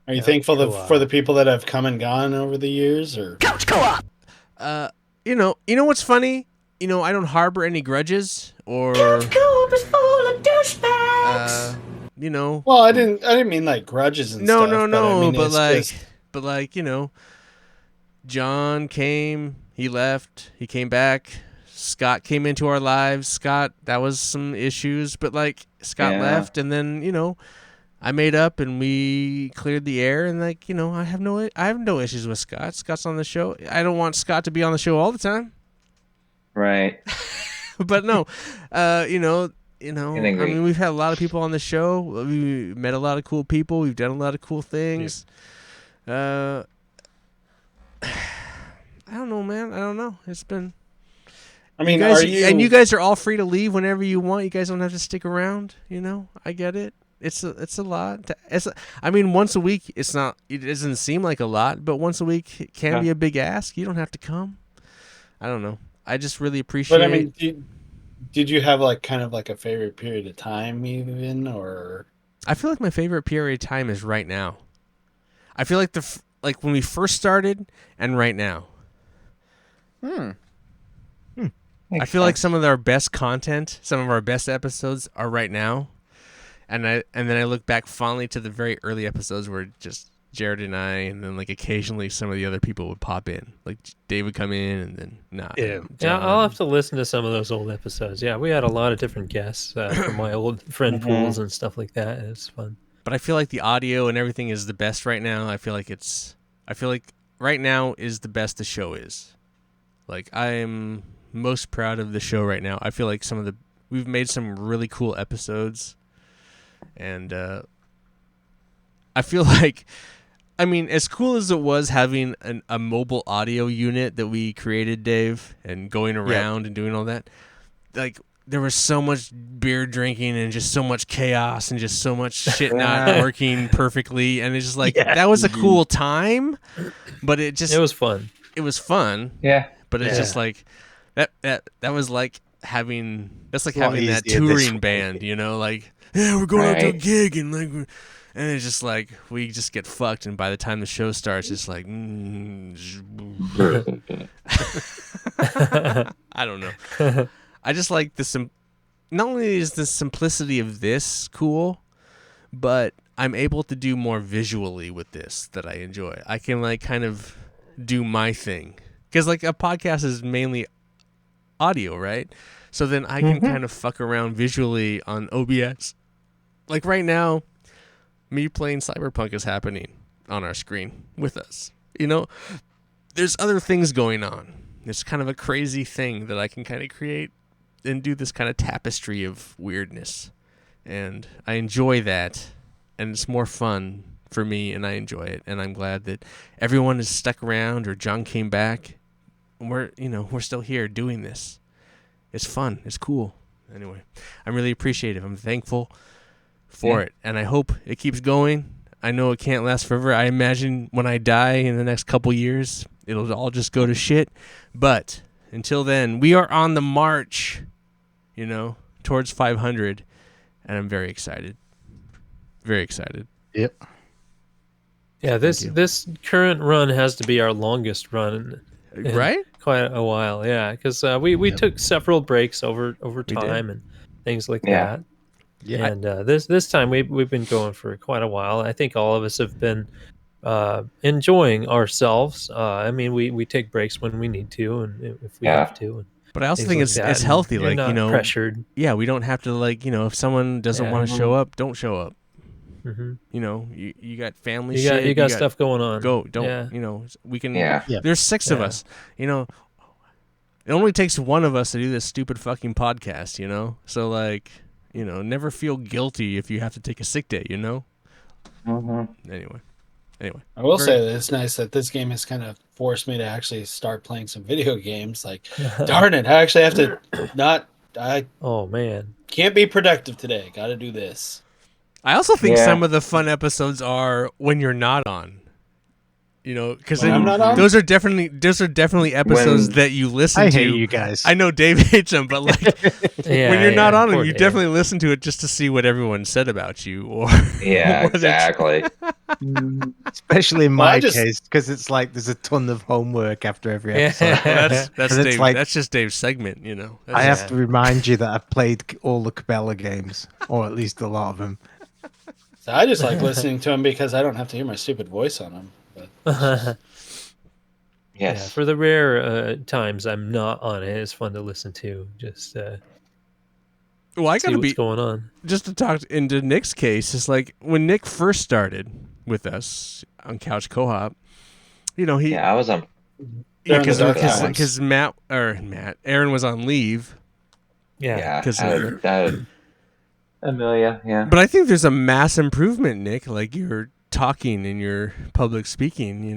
Are you thankful for the people that have come and gone over the years, or Couch Co-op. You know what's funny? I don't harbor any grudges, or Couch Co-op is full of douchebags. Well, I didn't mean like grudges and No, stuff. no, but I mean, but it's like, just- John came, he left, he came back. Scott came into our lives. Scott, that was some issues, but like Scott left, and then I made up and we cleared the air, and like I have no issues with Scott. Scott's on the show. I don't want Scott to be on the show all the time, Right. but no, I mean, we've had a lot of people on the show. We met a lot of cool people. We've done a lot of cool things. I don't know, man. I don't know. It's been. I mean, you guys are all free to leave whenever you want. You guys don't have to stick around. I get it. It's a lot. I mean, once a week, it's not. It doesn't seem like a lot, but once a week can be a big ask. You don't have to come. I don't know. I just really appreciate. But I mean, did you have like kind of like a favorite period of time, even, or? I feel like my favorite period of time is right now. I feel like like when we first started and right now. I feel like some of our best content, some of our best episodes are right now, and then I look back fondly to the very early episodes where just Jared and I, and then like occasionally some of the other people would pop in, like Dave would come in, and then Yeah, I'll have to listen to some of those old episodes. Yeah, we had a lot of different guests from my old friend pools and stuff like that. It's fun. But I feel like the audio and everything is the best right now. I feel like right now is the best the show is. Like, I am most proud of the show right now. I feel like we've made some really cool episodes, and I feel like, I mean, as cool as it was having a mobile audio unit that we created, Dave, and going around and doing all that, like, there was so much beer drinking and just so much chaos and just so much shit not working perfectly, and it's just like that was a cool time, but it was fun. It was fun. Yeah. But it's just like that was like having having that easier touring band, you know, like we're going out to a gig and like and it's just like we just get fucked, and by the time the show starts it's like I don't know. I just like not only is the simplicity of this cool, but I'm able to do more visually with this that I enjoy. I can like kind of do my thing. Because like a podcast is mainly audio, right? So then I can kind of fuck around visually on OBS. Like right now, me playing Cyberpunk is happening on our screen with us. You know, there's other things going on. It's kind of a crazy thing that I can kind of create and do this kind of tapestry of weirdness. And I enjoy that. And it's more fun for me, and I enjoy it. And I'm glad that everyone is stuck around, or John came back. We're still here doing this. It's fun. It's cool. Anyway, I'm really appreciative. I'm thankful for it, and I hope it keeps going. I know it can't last forever. I imagine when I die in the next couple years, it'll all just go to shit. But until then, we are on the march, towards 500, and I'm very excited. Very excited. Yep. Yeah, this current run has to be our longest run, right? Quite a while, yeah, because we took several breaks over time and things like that. Yeah. And this time we've been going for quite a while. I think all of us have been enjoying ourselves. I mean, we take breaks when we need to, and if we have to. But I also think it's healthy, like pressured. Yeah, we don't have to if someone doesn't want to show up, don't show up. Mm-hmm. You got family shit. You got stuff going on. We can. Yeah. There's 6 of us. It only takes one of us to do this stupid fucking podcast. So never feel guilty if you have to take a sick day. Anyway. I will say that it's nice that this game has kind of forced me to actually start playing some video games. Like, darn it, I actually have to oh man, can't be productive today. Got to do this. I also think some of the fun episodes are when you're not on. Because those are definitely episodes that you listen to. I hate you guys. I know Dave hates them, but when you're not on them, you definitely listen to it just to see what everyone said about you. Or exactly. Especially in my case, because it's like there's a ton of homework after every episode. That's Dave. That's just Dave's segment. I have to remind you that I've played all the Cabela games, or at least a lot of them. So I just like listening to them because I don't have to hear my stupid voice on them. Yes. Yeah, for the rare times I'm not on it, it's fun to listen to. Just I gotta what's going on. Just to talk into Nick's case, it's like when Nick first started with us on Couch Co-op. I was on. Yeah, because Aaron was on leave. Yeah, because Amelia. Yeah, but I think there's a mass improvement, Nick. Like you're talking in your public speaking,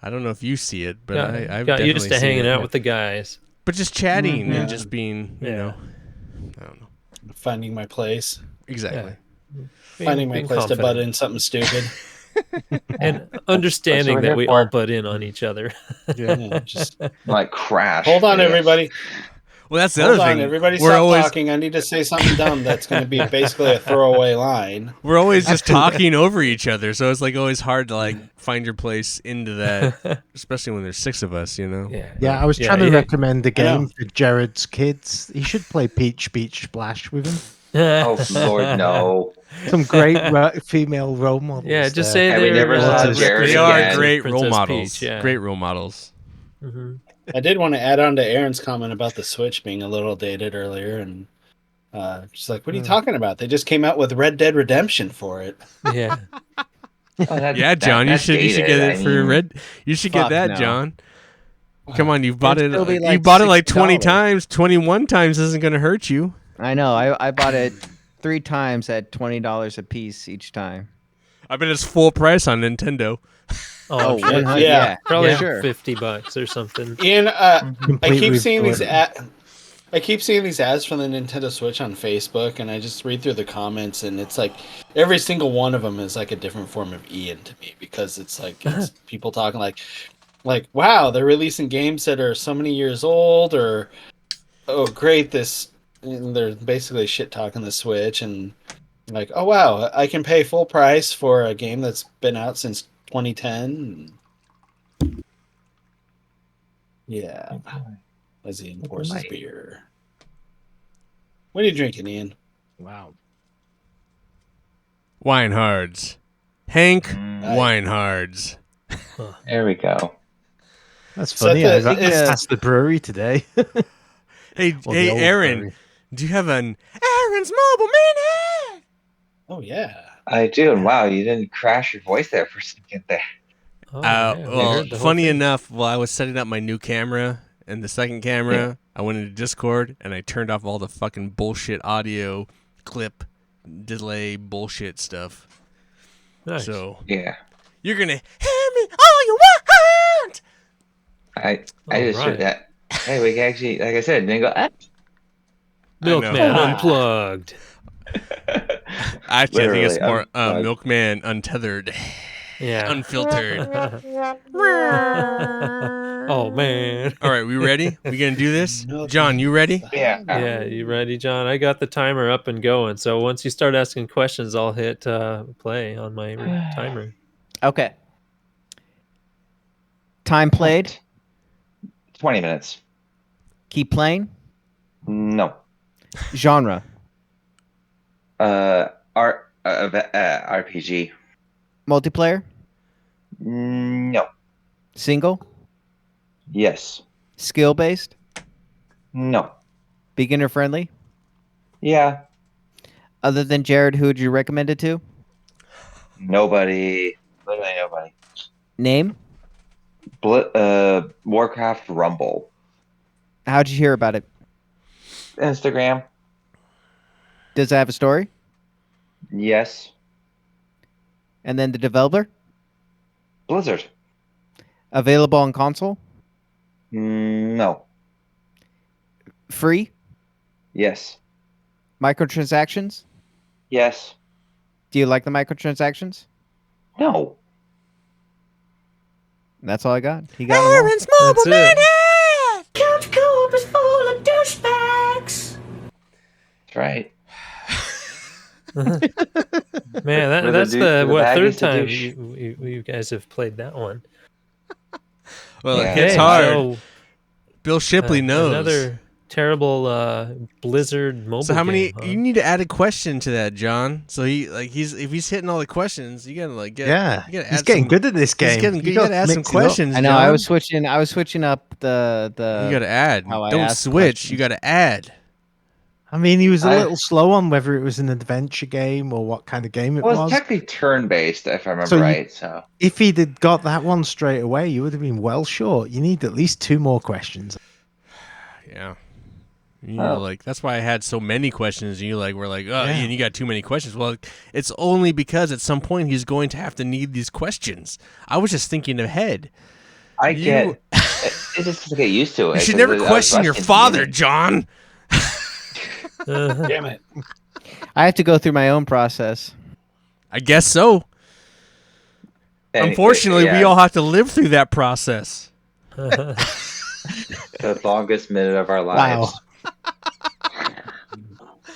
I don't know if you see it, but I've got definitely used to hanging it. out with the guys, but just chatting and just being, I don't know, finding my place. Exactly, finding my place confident. To butt in something stupid, and understanding that we all butt in on each other. Just like crash. Hold on, everybody. Well, that's the other thing. Everybody stop talking. I need to say something dumb that's going to be basically a throwaway line. We're always just talking over each other, so it's always hard to find your place into that, especially when there's 6 of us, Yeah, I was trying to recommend a game for Jared's kids. He should play Peach Beach Splash with him. Oh Lord, no! Some great female role models. Yeah, just say they are great role models. Great role models. Mm-hmm. I did want to add on to Aaron's comment about the Switch being a little dated earlier, and she's like, "What are you talking about? They just came out with Red Dead Redemption for it." Yeah. John, you should get it for Red. You should get that, John. Come on, you've bought it. You bought it like 20 times. 21 times isn't going to hurt you. I know. I bought it 3 times at $20 a piece each time. I bet it's full price on Nintendo. Oh, yeah, probably sure. $50 or something. Ian, I keep seeing these I keep seeing these ads from the Nintendo Switch on Facebook, and I just read through the comments, and it's like every single one of them is like a different form of Ian to me, because it's like it's people talking like wow, they're releasing games that are so many years old, or oh great, this, and they're basically shit talking the Switch, and like, oh wow, I can pay full price for a game that's been out since 2010. Yeah, as he pours his beer. What are you drinking, Ian? Wow. Winehards. Hank Mm, Winehards. there we go. That's So funny. the- I've asked the brewery today. Hey, Or the hey, old Aaron. brewery. Do you have an Aaron's Mobile Mini? Oh yeah. I do, and wow, you didn't crash your voice there for a second there. Oh, yeah, we Well, heard the whole funny thing. enough, while I was setting up my new camera and the second camera, I went into Discord and I turned off all the fucking bullshit audio clip delay bullshit stuff. Nice. So Yeah, you're gonna hear me all you want. I All just right. that. Hey, we can actually, like I said, didn't go. Milkman know. Unplugged. Actually, I think it's Literally, more unplugged. Milkman Untethered, Yeah. Unfiltered. Oh, man. All right, we ready? We gonna do this? Milkman. John, you ready? Yeah. Yeah, you ready, John? I got the timer up and going. So once you start asking questions, I'll hit play on my timer. Okay. Time played. 20 minutes. Keep playing. No. Genre. RPG. Multiplayer. No. Single. Yes. Skill based. No. Beginner friendly. Yeah. Other than Jared, who would you recommend it to? Nobody. Literally nobody. Name. Warcraft Rumble. How'd you hear about it? Instagram. Does it have a story? Yes. And then the developer. Blizzard. Available on console. No. Free. Yes. Microtransactions. Yes. Do you like the microtransactions? No. That's all I got. He got 'em all. Aaron's Mobile That's it. Mini. Couch Co-op is full of douchebags. That's right. Man, Where the that's douche- the where the what bag third is the time douche. you guys have played that one. Well, Yeah. it gets Okay, hard. so, Bill Shipley knows. Another terrible Blizzard mobile. So how many? game, huh? You need to add a question to that, John. So if he's hitting all the questions, you gotta like get. Yeah, you gotta he's add getting some, good at this game. He's getting good. You gotta gotta add some mix it up. questions. I know. John. I was switching up the. You gotta add. how I Don't ask switch. You questions. gotta add. I mean, he was a I- little slow on whether it was an adventure game or what kind of game it Well, was. it's technically turn-based, if I remember So you- right. So If he'd had got that one straight away, you would have been well short. You need at least 2 more questions. Yeah. You know, Oh. like that's why I had so many questions. And you like were like, oh, Yeah. Ian, you got too many questions. Well, it's only because at some point he's going to have to need these questions. I was just thinking ahead. I You- get. It's just to get used to it. You should 'cause never I was question your rusty in the father, beginning. John. Damn it. I have to go through my own process. I guess so. And- Unfortunately, we yeah, all have to live through that process. the longest minute of our lives. Wow.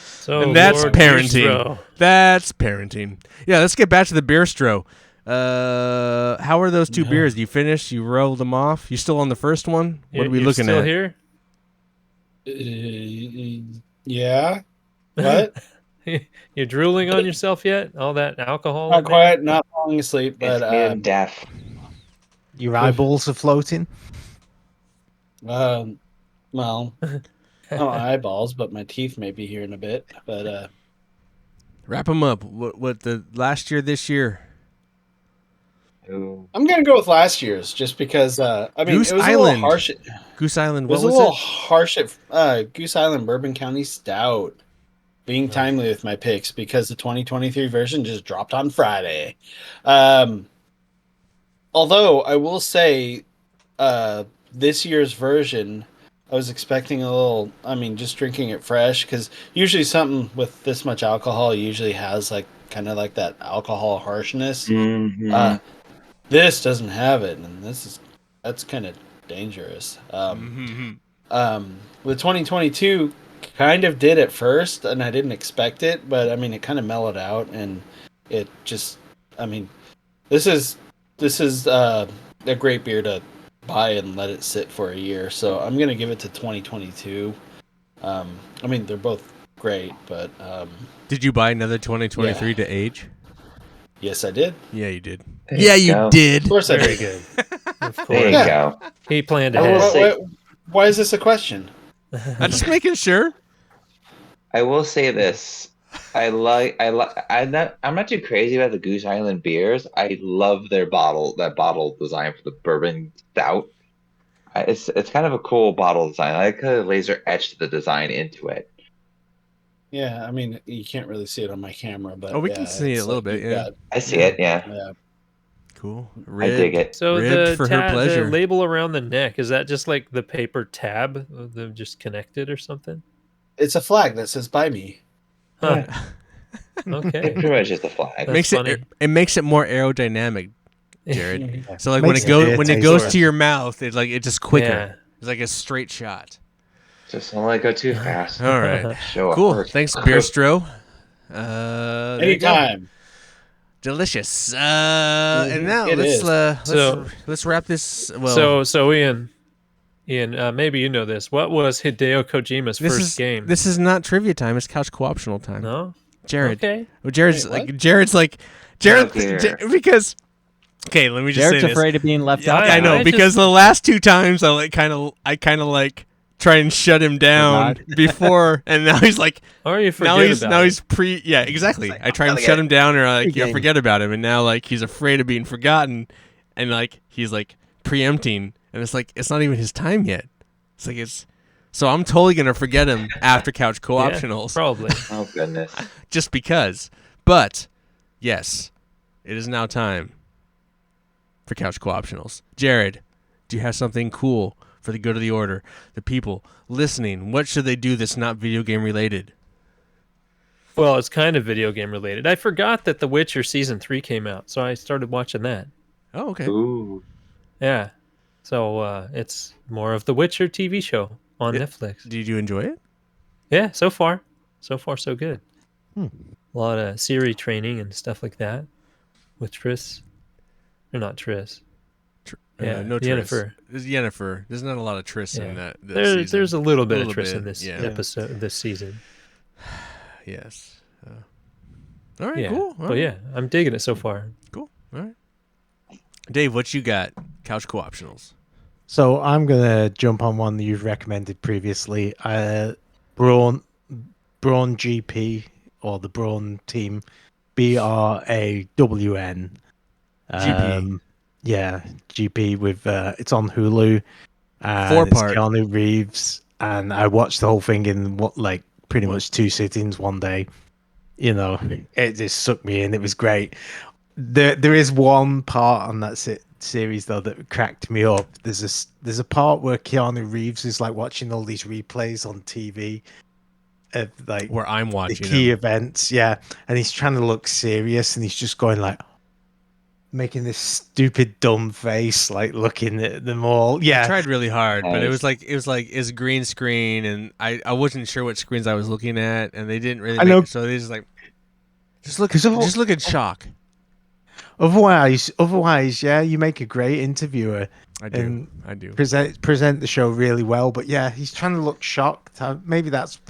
So And that's Lord parenting. Beerstro. That's parenting. Yeah, let's get back to the Beerstro. How are those 2 beers? You finished? You rolled them off? You still on the first one? What are we You're looking still at? here? Yeah. What? You're drooling on yourself yet? All that alcohol? Not in there? quite. Not falling asleep, It's but me and death. Your eyeballs are floating. well, not my eyeballs, but my teeth may be here in a bit. But Wrap them up. What the last year, this year? Ooh. I'm gonna go with last year's, just because. I mean, Goose it was Island. a little harsh. It Goose Island. was What a was little it? harsh at Goose Island Bourbon County Stout. Being timely with my picks because the 2023 version just dropped on Friday. Although I will say, this year's version I was expecting a little. I mean, just drinking it fresh because usually something with this much alcohol usually has like kind of like that alcohol harshness. Mm-hmm. This doesn't have it, and that's kind of dangerous. The 2022 kind of did at first, and I didn't expect it, but I mean, it kind of mellowed out, and it just, I mean, this is a great beer to buy and let it sit for a year. So I'm gonna give it to 2022. I mean, they're both great, but Did you buy another 2023 to age? yes, I did. Yeah, you did. There Yeah, you you go. did. Of course, I Very did. good. Of course. There you Yeah. go. He planned I will ahead. say- Why is this a question? I'm just making sure. I will say this. I'm not too crazy about the Goose Island beers. I love that bottle design for the bourbon stout. It's kind of a cool bottle design. I like how they laser etched the design into it. Yeah, I mean, you can't really see it on my camera, but Oh, we yeah, can see it it's a little like bit, you've yeah. got- I see it, yeah. yeah. Cool. I dig it. So ribbed for her the pleasure. label around the neck, is that just like the paper tab? They're just connected or something? It's a flag that says "By me." Huh. It's Okay. pretty much just a flag. That's Makes funny. it makes it more aerodynamic, Jared. So like Makes when it it taste goes worse. to your mouth, it's just quicker. Yeah. It's like a straight shot. Just don't let it go too fast. All right. Show Cool. first. Thanks, Beerstro. There you go. Anytime. Delicious. And now It is. let's wrap this. Well, So Ian, maybe you know this. What was Hideo Kojima's first game? This is not trivia time. It's couch co-optional time. No. Jared. Okay. Well, Jared's Wait, like Jared's here. because. Okay, let me just Jared's say this. afraid of being left Yeah, out. I know I because just- the last two times I kind of like try and shut him down God. before, and now he's like Or you forget now about he's yeah, exactly. I try and gotta shut get him down or like Pre-game. forget about him, and now like he's afraid of being forgotten, and like he's like preempting, and it's like it's not even his time yet. It's like so I'm totally gonna forget him after couch co-optionals probably. Oh goodness. just because. But yes, it is now time for couch co-optionals. Jared, do you have something cool for the good of the order? The people listening, what should they do that's not video game related? Well, it's kind of video game related. I forgot that The Witcher season 3 came out, so I started watching that. Oh, okay. Ooh. Yeah. So it's more of The Witcher TV show on Yeah. Netflix. Did you enjoy it? Yeah, so far so good. A lot of Siri training and stuff like that with Triss. Or not Triss. Yeah, no Yennefer. Triss. There's Yennefer. There's not a lot of Triss in Yeah. that There's season. a little bit A of little Triss bit, in this yeah. episode, this season. Yes. All right, Yeah, cool. All but right. yeah, I'm digging it so far. Cool. All right. Dave, what you got? Couch co-optionals. So I'm gonna jump on one that you've recommended previously. Brawn GP or the Brawn team, BRAWN. GP. Yeah, GP with it's on Hulu. And 4-part. It's Keanu Reeves, and I watched the whole thing in pretty much 2 sittings one day. You know, it just sucked me in. It was great. There is one part on that series though that cracked me up. There's a part where Keanu Reeves is like watching all these replays on TV of like Where I'm the watching key them. events, yeah, and he's trying to look serious, and he's just going like making this stupid dumb face, like looking at them all. I Yeah, tried really hard, but Nice. it's green screen, and I wasn't sure what screens I was looking at, and they didn't really. I know. So they just like just Because look in shock. otherwise, yeah, you make a great interviewer. I do. Present the show really well, but yeah, he's trying to look shocked. Maybe that's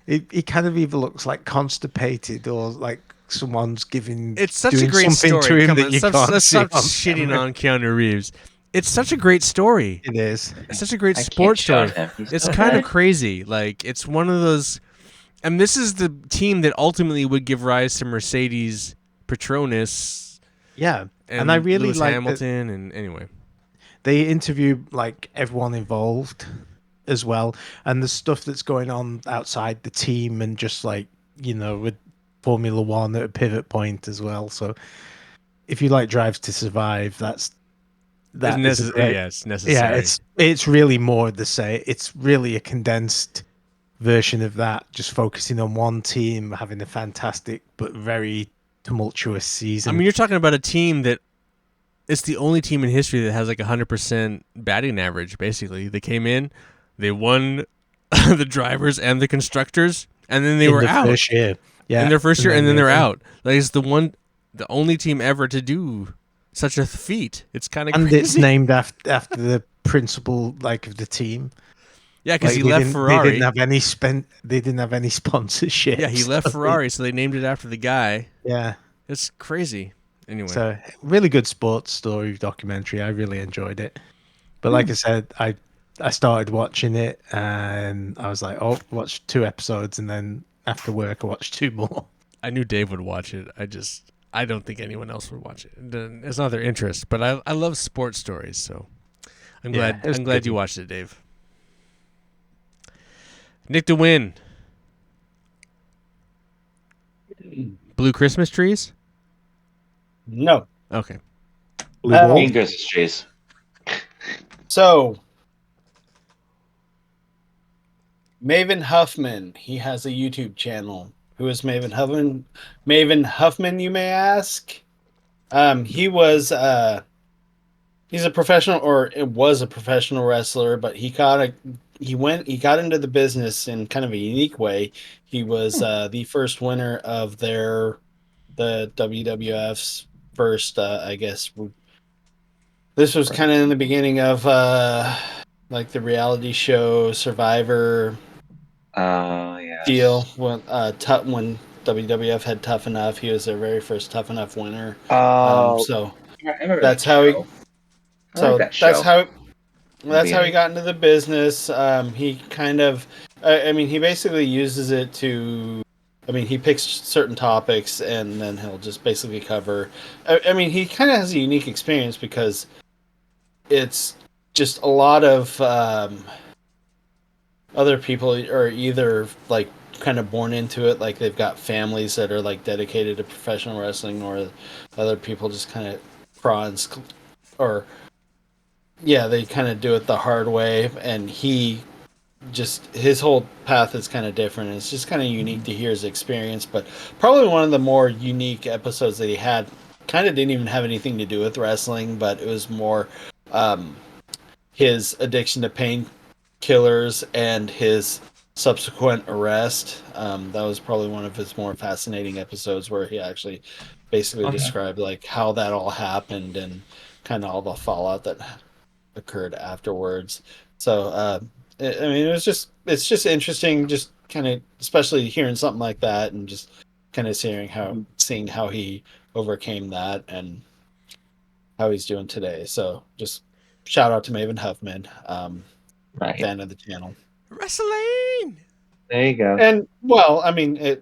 it. He kind of either looks like constipated or like someone's doing It's such a great something story. to him Come that on, you stop, can't let's see stop on shitting camera. on Keanu Reeves. It's such a great story. It is. It's such a great I can't sports story. shut him. He's It's so kind of good. crazy. Like it's one of those, and this is the team that ultimately would give rise to Mercedes Petronas Yeah, and I really Lewis like that Hamilton. And anyway, they interview like everyone involved as well, and the stuff that's going on outside the team, and just like with Formula One at a pivot point as well. So if you like Drives to Survive, that's that is a great. Yeah, it's necessary. Yeah, it's really more the same. It's really a condensed version of that, just focusing on one team having a fantastic but very tumultuous season. I mean, you're talking about a team that it's the only team in history that has like 100% batting average. Basically, they came in, they won the drivers and the constructors, and then they were out first year. Yeah, in their first year, and then they're out. Like it's the only team ever to do such a feat. It's kind of and crazy. it's named after the principal of the team. Yeah, because Like, he left Ferrari. They didn't have any sponsorship. Yeah, he left Ferrari, so they named it after the guy. Yeah, it's crazy. Anyway, so really good sports story documentary. I really enjoyed it. But like I said, I started watching it and I was like, oh, watch 2 episodes, and then after work I watched 2 more. I knew Dave would watch it. I don't think anyone else would watch it. It's not their interest, but I love sports stories, so I'm glad you watched it, Dave. Nick to win. Blue Christmas trees? No. Okay. Green Christmas trees. So, Maven Huffman, he has a YouTube channel. Who is Maven Huffman? Maven Huffman, you may ask. He's a professional, or it was a professional wrestler, but he got into the business in kind of a unique way. He was the first winner of the WWF's first, I guess. This was kind of in the beginning of like the reality show Survivor deal when WWF had Tough Enough. He was their very first Tough Enough winner. So that's how he. So that's how he got into the business. He kind of, he basically uses it to. He picks certain topics and then he'll just basically cover. He kind of has a unique experience because it's just a lot of other people are either like kind of born into it, like they've got families that are like dedicated to professional wrestling, or other people just kind of they kind of do it the hard way, and his whole path is kind of different. It's just kind of unique to hear his experience, but probably one of the more unique episodes that he had kind of didn't even have anything to do with wrestling, but it was more his addiction to painkillers and his subsequent arrest. That was probably one of his more fascinating episodes, where he actually basically described like how that all happened and kind of all the fallout that occurred afterwards. So it's just interesting, just kind of, especially hearing something like that and just kind of seeing how he overcame that and how he's doing today. So just shout out to Maven Huffman, fan of the channel. Wrestling. There you go. And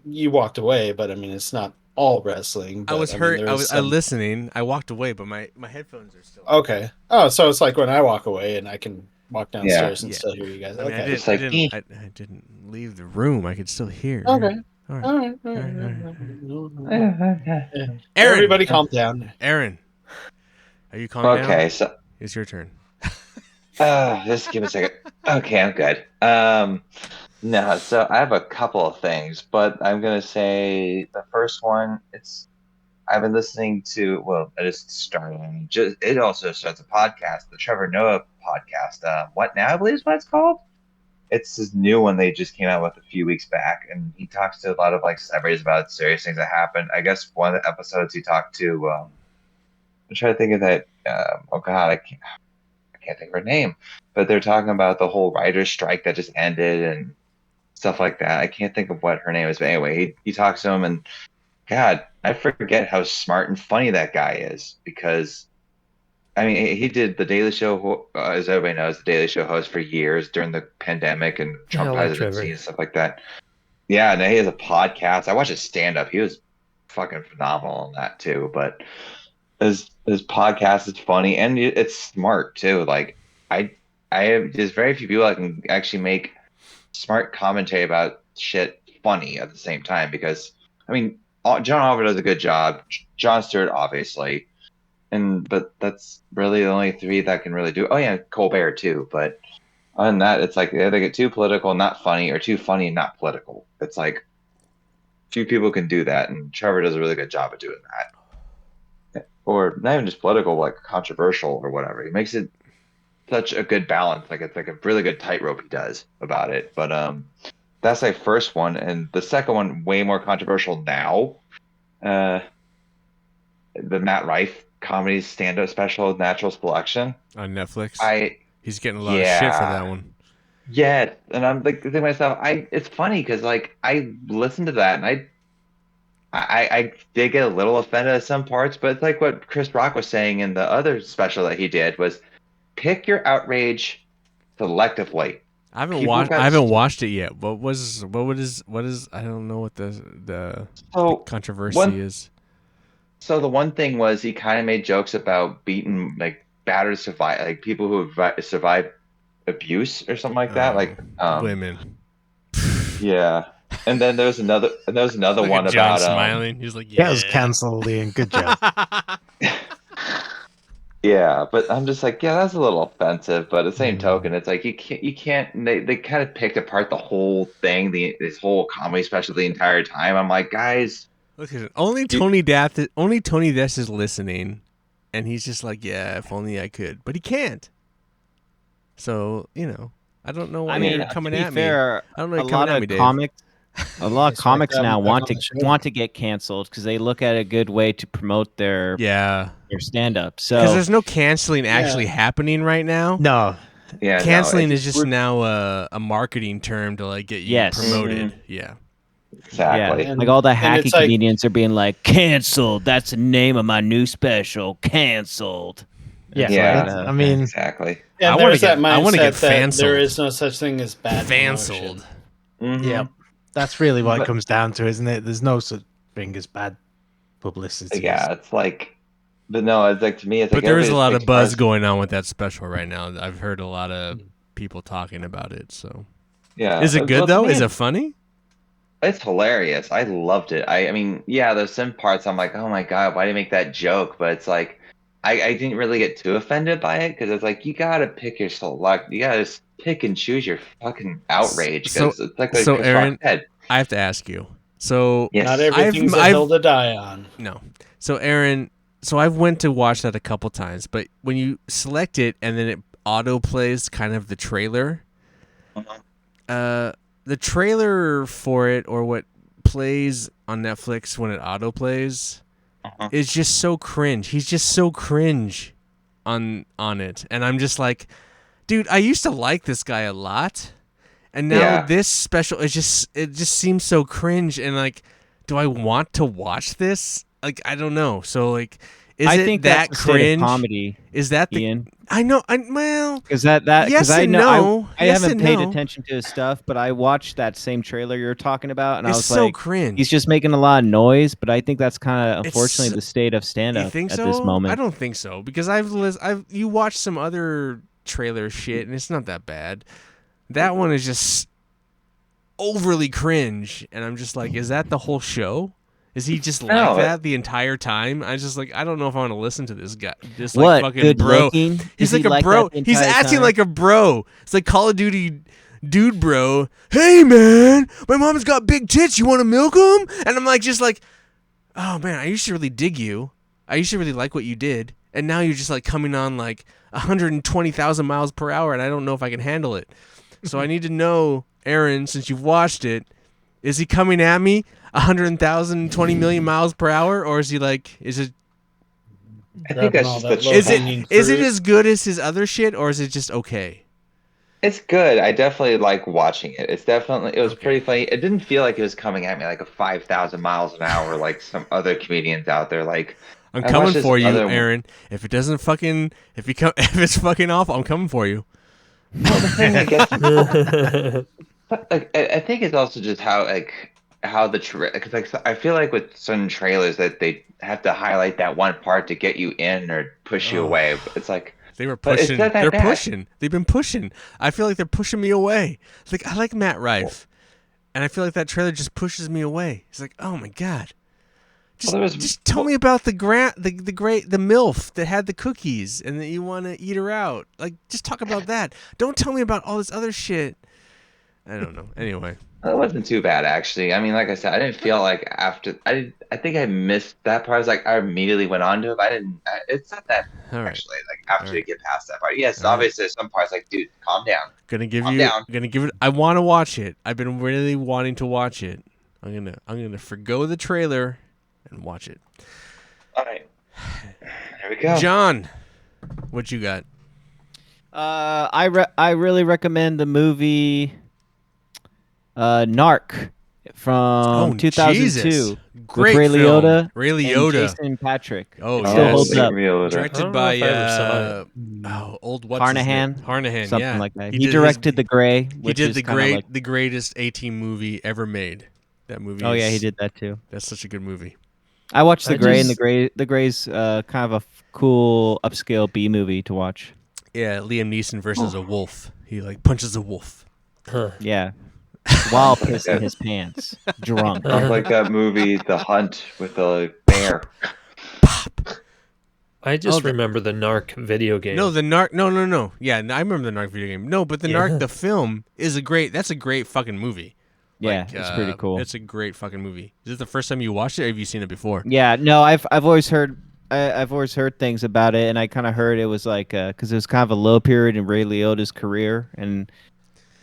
you walked away, but it's not all wrestling. But, I was hurt. I was listening. I walked away, but my headphones are still okay. Oh, so it's like when I walk away and I can walk downstairs and still hear you guys. I didn't leave the room. I could still hear. Okay. All right. Aaron, everybody calm down. Aaron, are you calm down? Okay, so it's your turn. Just give me a second. Okay, I'm good. No, so I have a couple of things, but I'm gonna say the first one. I've been listening to. Well, I just started. It also starts a podcast, the Trevor Noah podcast. What Now, I believe is what it's called. It's this new one they just came out with a few weeks back, and he talks to a lot of like celebrities about serious things that happened. I guess one of the episodes he talked to. I'm trying to think of that. Oh God, I can't think of her name, but they're talking about the whole writer's strike that just ended and stuff like that. I can't think of what her name is, but anyway, he talks to him, and God, I forget how smart and funny that guy is, because he did the Daily Show, as everybody knows, the Daily Show host for years during the pandemic and Trump presidency and stuff like that. Yeah, and he has a podcast. I watched his stand up. He was fucking phenomenal on that too, but his podcast is funny and it's smart too. Like there's very few people that can actually make smart commentary about shit funny at the same time, because John Oliver does a good job. Jon Stewart, obviously, but that's really the only three that can really do. Oh yeah, Colbert too. But other than that, it's like they either get too political, and not funny, or too funny and not political. It's like few people can do that, and Trevor does a really good job of doing that. Or not even just political, like controversial or whatever. He makes it such a good balance. Like it's like a really good tightrope he does about it. But that's my first one, and the second one way more controversial now. The Matt Rife comedy stand-up special, Natural Selection On Netflix. He's getting a lot of shit for Yeah. that one. Yeah, and I'm like thinking to myself, it's funny because like I listened to that and I did get a little offended at some parts, but it's like what Chris Rock was saying in the other special that he did was pick your outrage selectively. I haven't People watched. got I haven't st- watched it yet. What is? I don't know what the So controversy one is. so the one thing was he kind of made jokes about beaten like battered survive like people who have survived abuse or something like that. Like Women. yeah. And then there was another Look one at John about smiling. He's like, That was cancelled, Ian. Good job. yeah, but I'm just like, yeah, that's a little offensive. But at the same token, it's like you can't. They kind of picked apart the whole thing, this whole comedy special the entire time. I'm like, guys, Look at it. Only Tony Death is listening, and he's just like, yeah, if only I could, but he can't. So I don't know why I mean, you're coming to be at fair, me. I don't know a you're coming lot at of me, Dave. comics, a lot of It's like comics that now back want on to the show. want to get canceled because they look at a good way to promote their Yeah, stand up. because So there's no canceling actually happening right now. No, yeah, Canceling no, is just now a marketing term to like get you Yes. promoted. Yeah. exactly. yeah, like all the And hacky it's like- comedians are being like canceled. That's the name of my new special, canceled. yeah. It's Yeah. like, I mean, Exactly. And I wanna there's that I wanna mindset get that there fancelled. is no such thing as bad promotion. Fancelled. Mhm. yeah, that's really what it But- comes down to, isn't it? There's no such thing as bad publicity. Yeah, it's like, but no, it's like to me, it's like But there is a everybody's lot of picks buzz ours- going on with that special right now. I've heard a lot of people talking about it. So, Yeah, is it well, good to though? me, Is it funny? It's hilarious. I loved it. I mean, yeah, there's some parts I'm like, oh my God, why did you make that joke? But it's like, I didn't really get too offended by it because it's like, you gotta pick your select, you gotta just pick and choose your fucking outrage because it's like so Chris Aaron, Rock said. I have to ask you. So, Yes. Not everything's a I've- hill to die on. no. So Aaron, I've went to watch that a couple times, but when you select it and then it auto plays kind of the trailer, the trailer for it or what plays on Netflix when it auto plays is just so cringe. He's just so cringe on it, and I'm just like, dude, I used to like this guy a lot, and now Yeah. this special it just seems so cringe, and like, do I want to watch this? Like, I don't know. So like, is I it think that that's the state of cringe? comedy, Is that the? Ian. I know. Well, Because that Yes because I and know no. I Yes haven't and paid no. attention to his stuff, but I watched that same trailer you're talking about, and I it's was so like, cringe. he's just making a lot of noise. But I think that's kind of It's unfortunately so- the state of stand You up think at so? this moment. I don't think so because you watched some other trailer shit and it's not that bad. That one is just overly cringe, and I'm just like, is that the whole show? Is he just like No, that the entire time? I just like, I don't know if I want to listen to this guy. This What like fucking good bro. looking? He's Is he like a bro. that the He's entire acting time? like a bro. It's like Call of Duty dude bro. Hey man, my mom's got big tits. You want to milk them? And I'm like, just like, oh man, I used to really dig you. I used to really like what you did, and now you're just like coming on like 120,000 miles per hour, and I don't know if I can handle it. So I need to know, Aaron, since you've watched it, is he coming at me 100,000, 20 million miles per hour, or is he like, is it I think that's just the is low-hanging it fruit. as good as his other shit, or is it just okay? It's good. I definitely like watching it. It was Okay. pretty funny. It didn't feel like it was coming at me like a 5,000 miles an hour like some other comedians out there. Like I'm I coming watched this for you, other one. Aaron. If it doesn't fucking, if it's fucking awful, I'm coming for you. Well, the thing I guess, but, like, I think it's also just how the because like I feel like with certain trailers that they have to highlight that one part to get you in or push you Oh. away. But it's like They were But it's pushing. not that They're bad. pushing. They've been pushing. I feel like they're pushing me away. It's like, I like Matt Rife, and I feel like that trailer just pushes me away. It's like, oh my god, Just tell me about the MILF that had the cookies and that you want to eat her out. Like, just talk about that. Don't tell me about all this other shit. I don't know. Anyway. That wasn't too bad, actually. I mean, like I said, I didn't feel like after I think I missed that part. I was like, I immediately went on to it. But I didn't. It's not that actually. Like after you get past that part, yes, obviously there's some parts like, dude, calm down. Gonna give it. I want to watch it. I've been really wanting to watch it. I'm gonna forgo the trailer and watch it. All right, here we go. John, what you got? I really recommend the movie Narc from 2002. Jesus. Great with Ray film. Liotta. Ray Liotta. And Jason Patrick. Oh, it still holds up. Directed by old what's Harnahan. Harnahan, something like that. He directed The Gray. He did the greatest A-Team movie ever made. That movie. Oh yeah, he did that too. That's such a good movie. I watched The Gray, and The Gray's kind of a cool upscale B movie to watch. Yeah, Liam Neeson versus a wolf. He like punches a wolf. Yeah. While pissing his pants, drunk. Sounds like that movie, The Hunt, with the bear. I just remember the Narc video game. No, the Narc. No. Yeah, I remember the Narc video game. No, but the Narc, the film, is that's a great fucking movie. Yeah, it's pretty cool. It's a great fucking movie. Is it the first time you watched it, or have you seen it before? Yeah, no, I've always heard things about it, and I kind of heard it was like because it was kind of a low period in Ray Liotta's career, and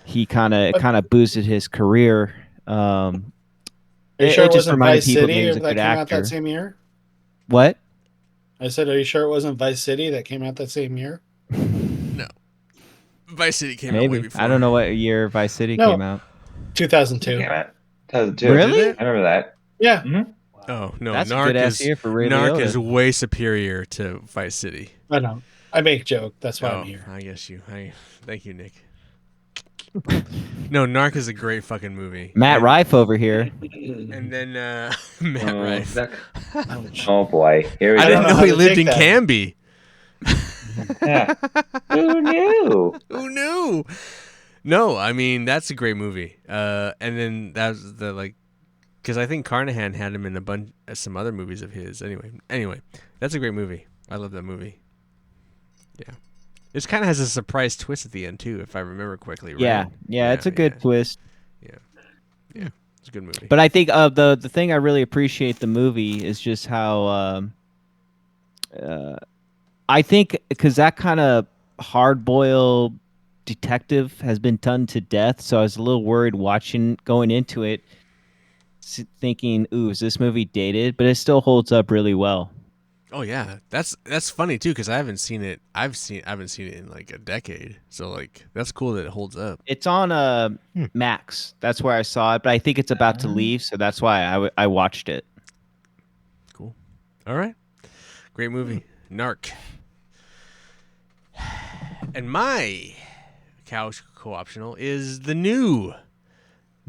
he kind of boosted his career. Are you sure it just wasn't reminded Vice people that he City was a that good came out actor. that same year? What? I said, are you sure it wasn't Vice City that came out that same year? No, Vice City came out way Maybe. before. I don't know what year Vice City came out. 2002. 2002. Really? I remember that. Yeah. Mm-hmm. Oh no, That's a Narc good-ass year for Ray Narc Liotta. is way superior to Vice City. I know. I make joke. That's why I'm here. I guess you. Thank you, Nick. No, Narc is a great fucking movie. Matt Rife over here. And then Matt Rife. Oh boy, here we I go. didn't know how he to lived take in that. Canby. Yeah. Who knew? Who knew? No, I mean that's a great movie. And then that was because I think Carnahan had him in a bunch some other movies of his. Anyway, that's a great movie. I love that movie. Yeah, this kind of has a surprise twist at the end too, if I remember correctly. Right? Yeah, it's a good twist. Yeah, it's a good movie. But I think the thing I really appreciate the movie is just how I think because that kind of hard-boiled detective has been done to death, so I was a little worried going into it, thinking, "Ooh, is this movie dated?" But it still holds up really well. Oh yeah, that's funny too because I haven't seen it. I haven't seen it in like a decade. So like that's cool that it holds up. It's on Max. That's where I saw it, but I think it's about to leave, so that's why I watched it. Cool. All right. Great movie. Narc. And my couch co-optional is the new.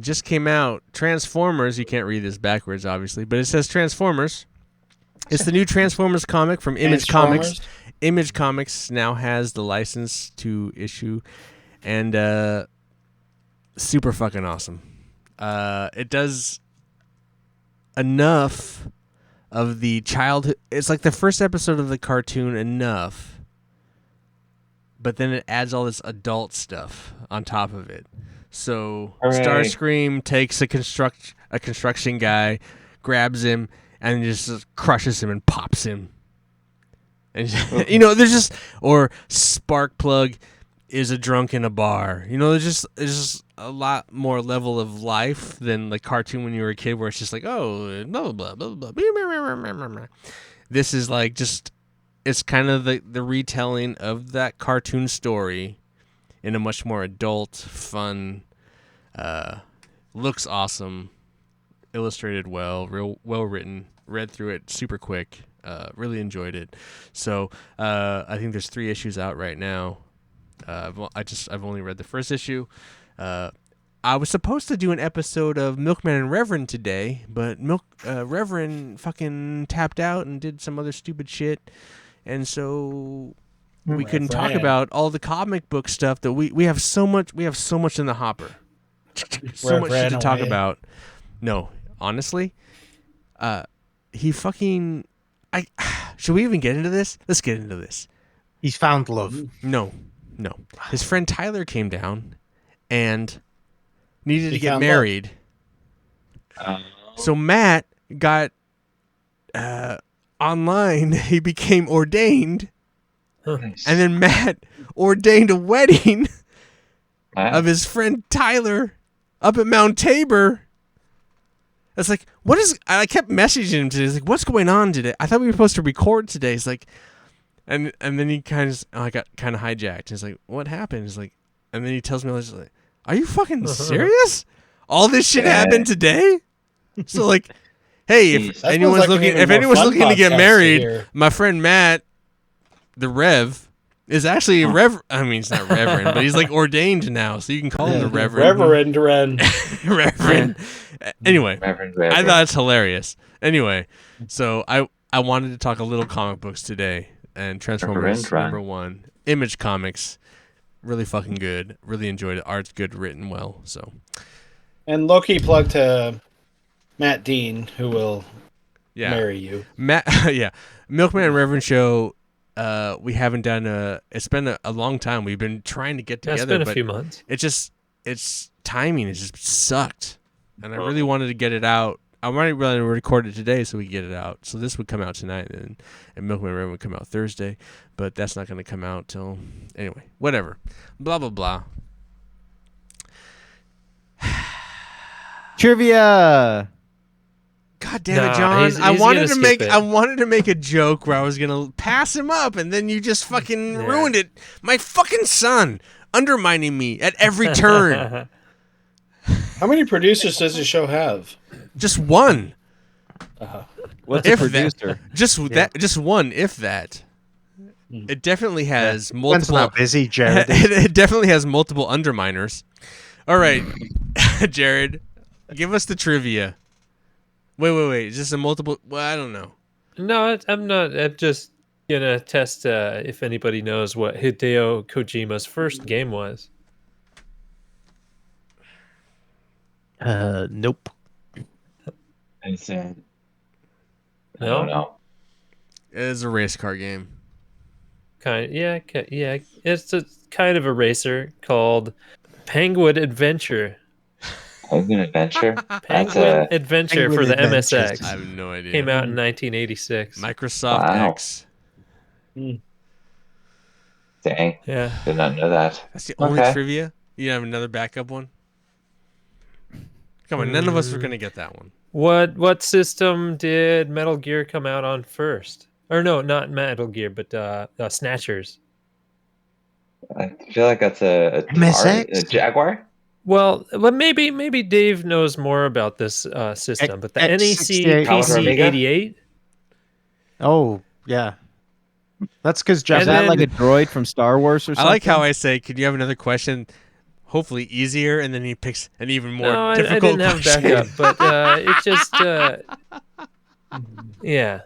Just came out Transformers. You can't read this backwards, obviously, but it says Transformers. It's the new Transformers comic from Image Comics. Image Comics now has the license to issue, and super fucking awesome. It does enough of the childhood. It's like the first episode of the cartoon enough, but then it adds all this adult stuff on top of it. So Starscream takes a construction guy, grabs him, and just crushes him and pops him. And there's just or Sparkplug is a drunk in a bar. There's just a lot more level of life than the cartoon when you were a kid, where it's just like, oh, blah blah blah blah blah. This is like it's kind of the retelling of that cartoon story in a much more adult, fun, looks awesome, illustrated well, real well written. Read through it super quick. Really enjoyed it. So I think there's 3 issues out right now. I've only read the first issue. I was supposed to do an episode of Milkman and Reverend today, but Reverend fucking tapped out and did some other stupid shit, and so we couldn't talk about all the comic book stuff that we have so much. We have so much in the hopper. So much shit to talk about. No, honestly, he fucking should we even get into this? Let's get into this. He's found love. No. His friend Tyler came down and needed to get found married. So Matt got online. He became ordained, Nice. and then Matt ordained a wedding Wow. of his friend Tyler up at Mount Tabor. It's like, what is? I kept messaging him today. He's like, what's going on today? I thought we were supposed to record today. He's like, and then he kind of, I got kind of hijacked. He's like, what happened? He's like, and then he tells me, he's like, are you fucking serious? All this shit happened today? So like, hey, Jeez. if That anyone's like an looking, even if more anyone's fun looking to get podcast to married, hear. my friend Matt, the Rev, is actually a reverend. I mean, he's not reverend, but he's like ordained now, so you can call him the Reverend. Reverend Ren. Reverend. Anyway, Reverend. I thought it's hilarious. Anyway, so I wanted to talk a little comic books today, and Transformers Reverend. #1, Image Comics, really fucking good. Really enjoyed it. Art's good, written well. So And low-key plug to Matt Dean, who will yeah, marry you. Matt, yeah, Milkman and Reverend show. We haven't done it's been a long time. We've been trying to get Yeah, together. it's been a but few months. it's timing. It just sucked, and I really wanted to get it out. I might really record it today so we get it out. So this would come out tonight, and Milkman and Reverend would come out Thursday, but that's not going to come out till anyway. Whatever. Blah blah blah. Trivia. God damn it, Nah, John! he's gonna skip it. I wanted to make a joke where I was gonna pass him up, and then you just fucking ruined it. My fucking son undermining me at every turn. How many producers does the show have? Just one. What's a If that- producer? Just one. If that. It definitely has Depends multiple. on how busy Jared is. it definitely has multiple underminers. All right, Jared, give us the trivia. Wait. Is this a multiple? Well, I don't know. No, I'm not. I'm just gonna test if anybody knows what Hideo Kojima's first game was. Nope. I said, I No? don't know. It's a race car game. Yeah. It's a kind of a racer called Penguin Adventure. Penguin Adventure? That's Penguin Adventure Penguin for the Adventures. MSX. I have no idea. Came out in 1986. Microsoft Wow. X. dang. Yeah. Did not know that. That's the only Okay. trivia. You have another backup one. Come on, none of us are gonna get that one. What system did Metal Gear come out on first? Or no, not Metal Gear, but Snatchers. I feel like that's a MSX? a Jaguar. Well, maybe Dave knows more about this system, but the X68 NEC Commodore Amiga? PC-88. Oh, yeah. That's because Is And that then- like a droid from Star Wars or I something? like how I say, "Could you have another question?" Hopefully easier, and then he picks an even more No, I difficult didn't have question. backup, but it just yeah.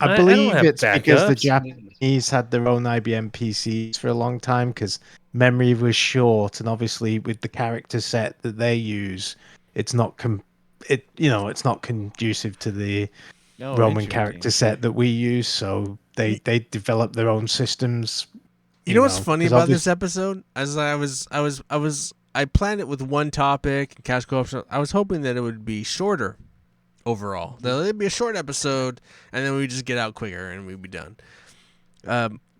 I I don't believe have it's because the backups. Japanese had their own IBM PCs for a long time because memory was short, and obviously with the character set that they use, it's not it's not conducive to the Oh, Roman interesting. character set that we use. So they developed their own systems. You know what's funny 'cause about this episode? As I planned it with one topic, Couch Co-op. I was hoping that it would be shorter overall. That it'd be a short episode, and then we just get out quicker and we'd be done.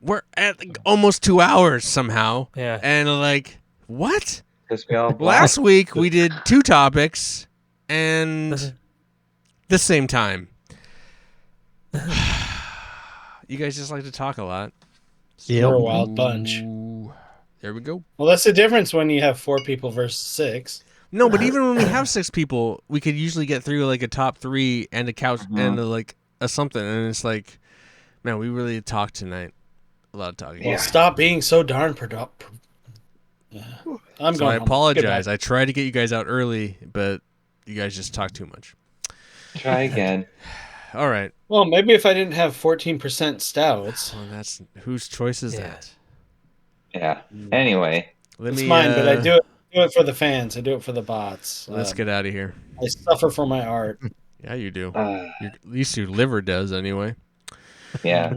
We're at like almost 2 hours somehow, Yeah. and like what? Because we all Last week we did 2 topics and the same time. You guys just like to talk a lot. You're a wild bunch. Ooh, there we go. Well, that's the difference when you have 4 people versus 6. No, but even when we have 6 people, we could usually get through like a top 3 and a couch and a something, and it's like, man, we really talked tonight. A lot of talking. Well, stop being so darn Yeah. I'm So going I home. apologize. Goodbye. I tried to get you guys out early, but you guys just talk too much. try again. All right. Well, maybe if I didn't have 14% stouts. Well, that's whose choice is Yeah. that? Yeah. Anyway, Let It's me. mine, but I do it for the fans. I do it for the bots. Let's get out of here. I suffer for my art. Yeah, you do. Uh, At least your liver does, anyway. yeah.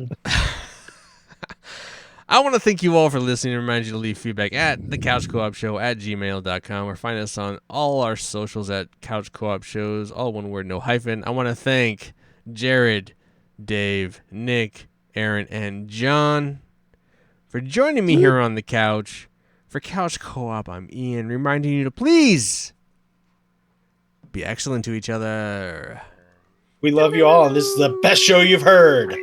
I want to thank you all for listening and remind you to leave feedback at thecouchcoopshow@gmail.com or find us on all our socials at Couch Co-op Shows, all one word, no hyphen. I want to thank Jared, Dave, Nick, Aaron, and John for joining me here on the couch. For Couch Co-op, I'm Ian, reminding you to please be excellent to each other. We love you all, and this is the best show you've heard.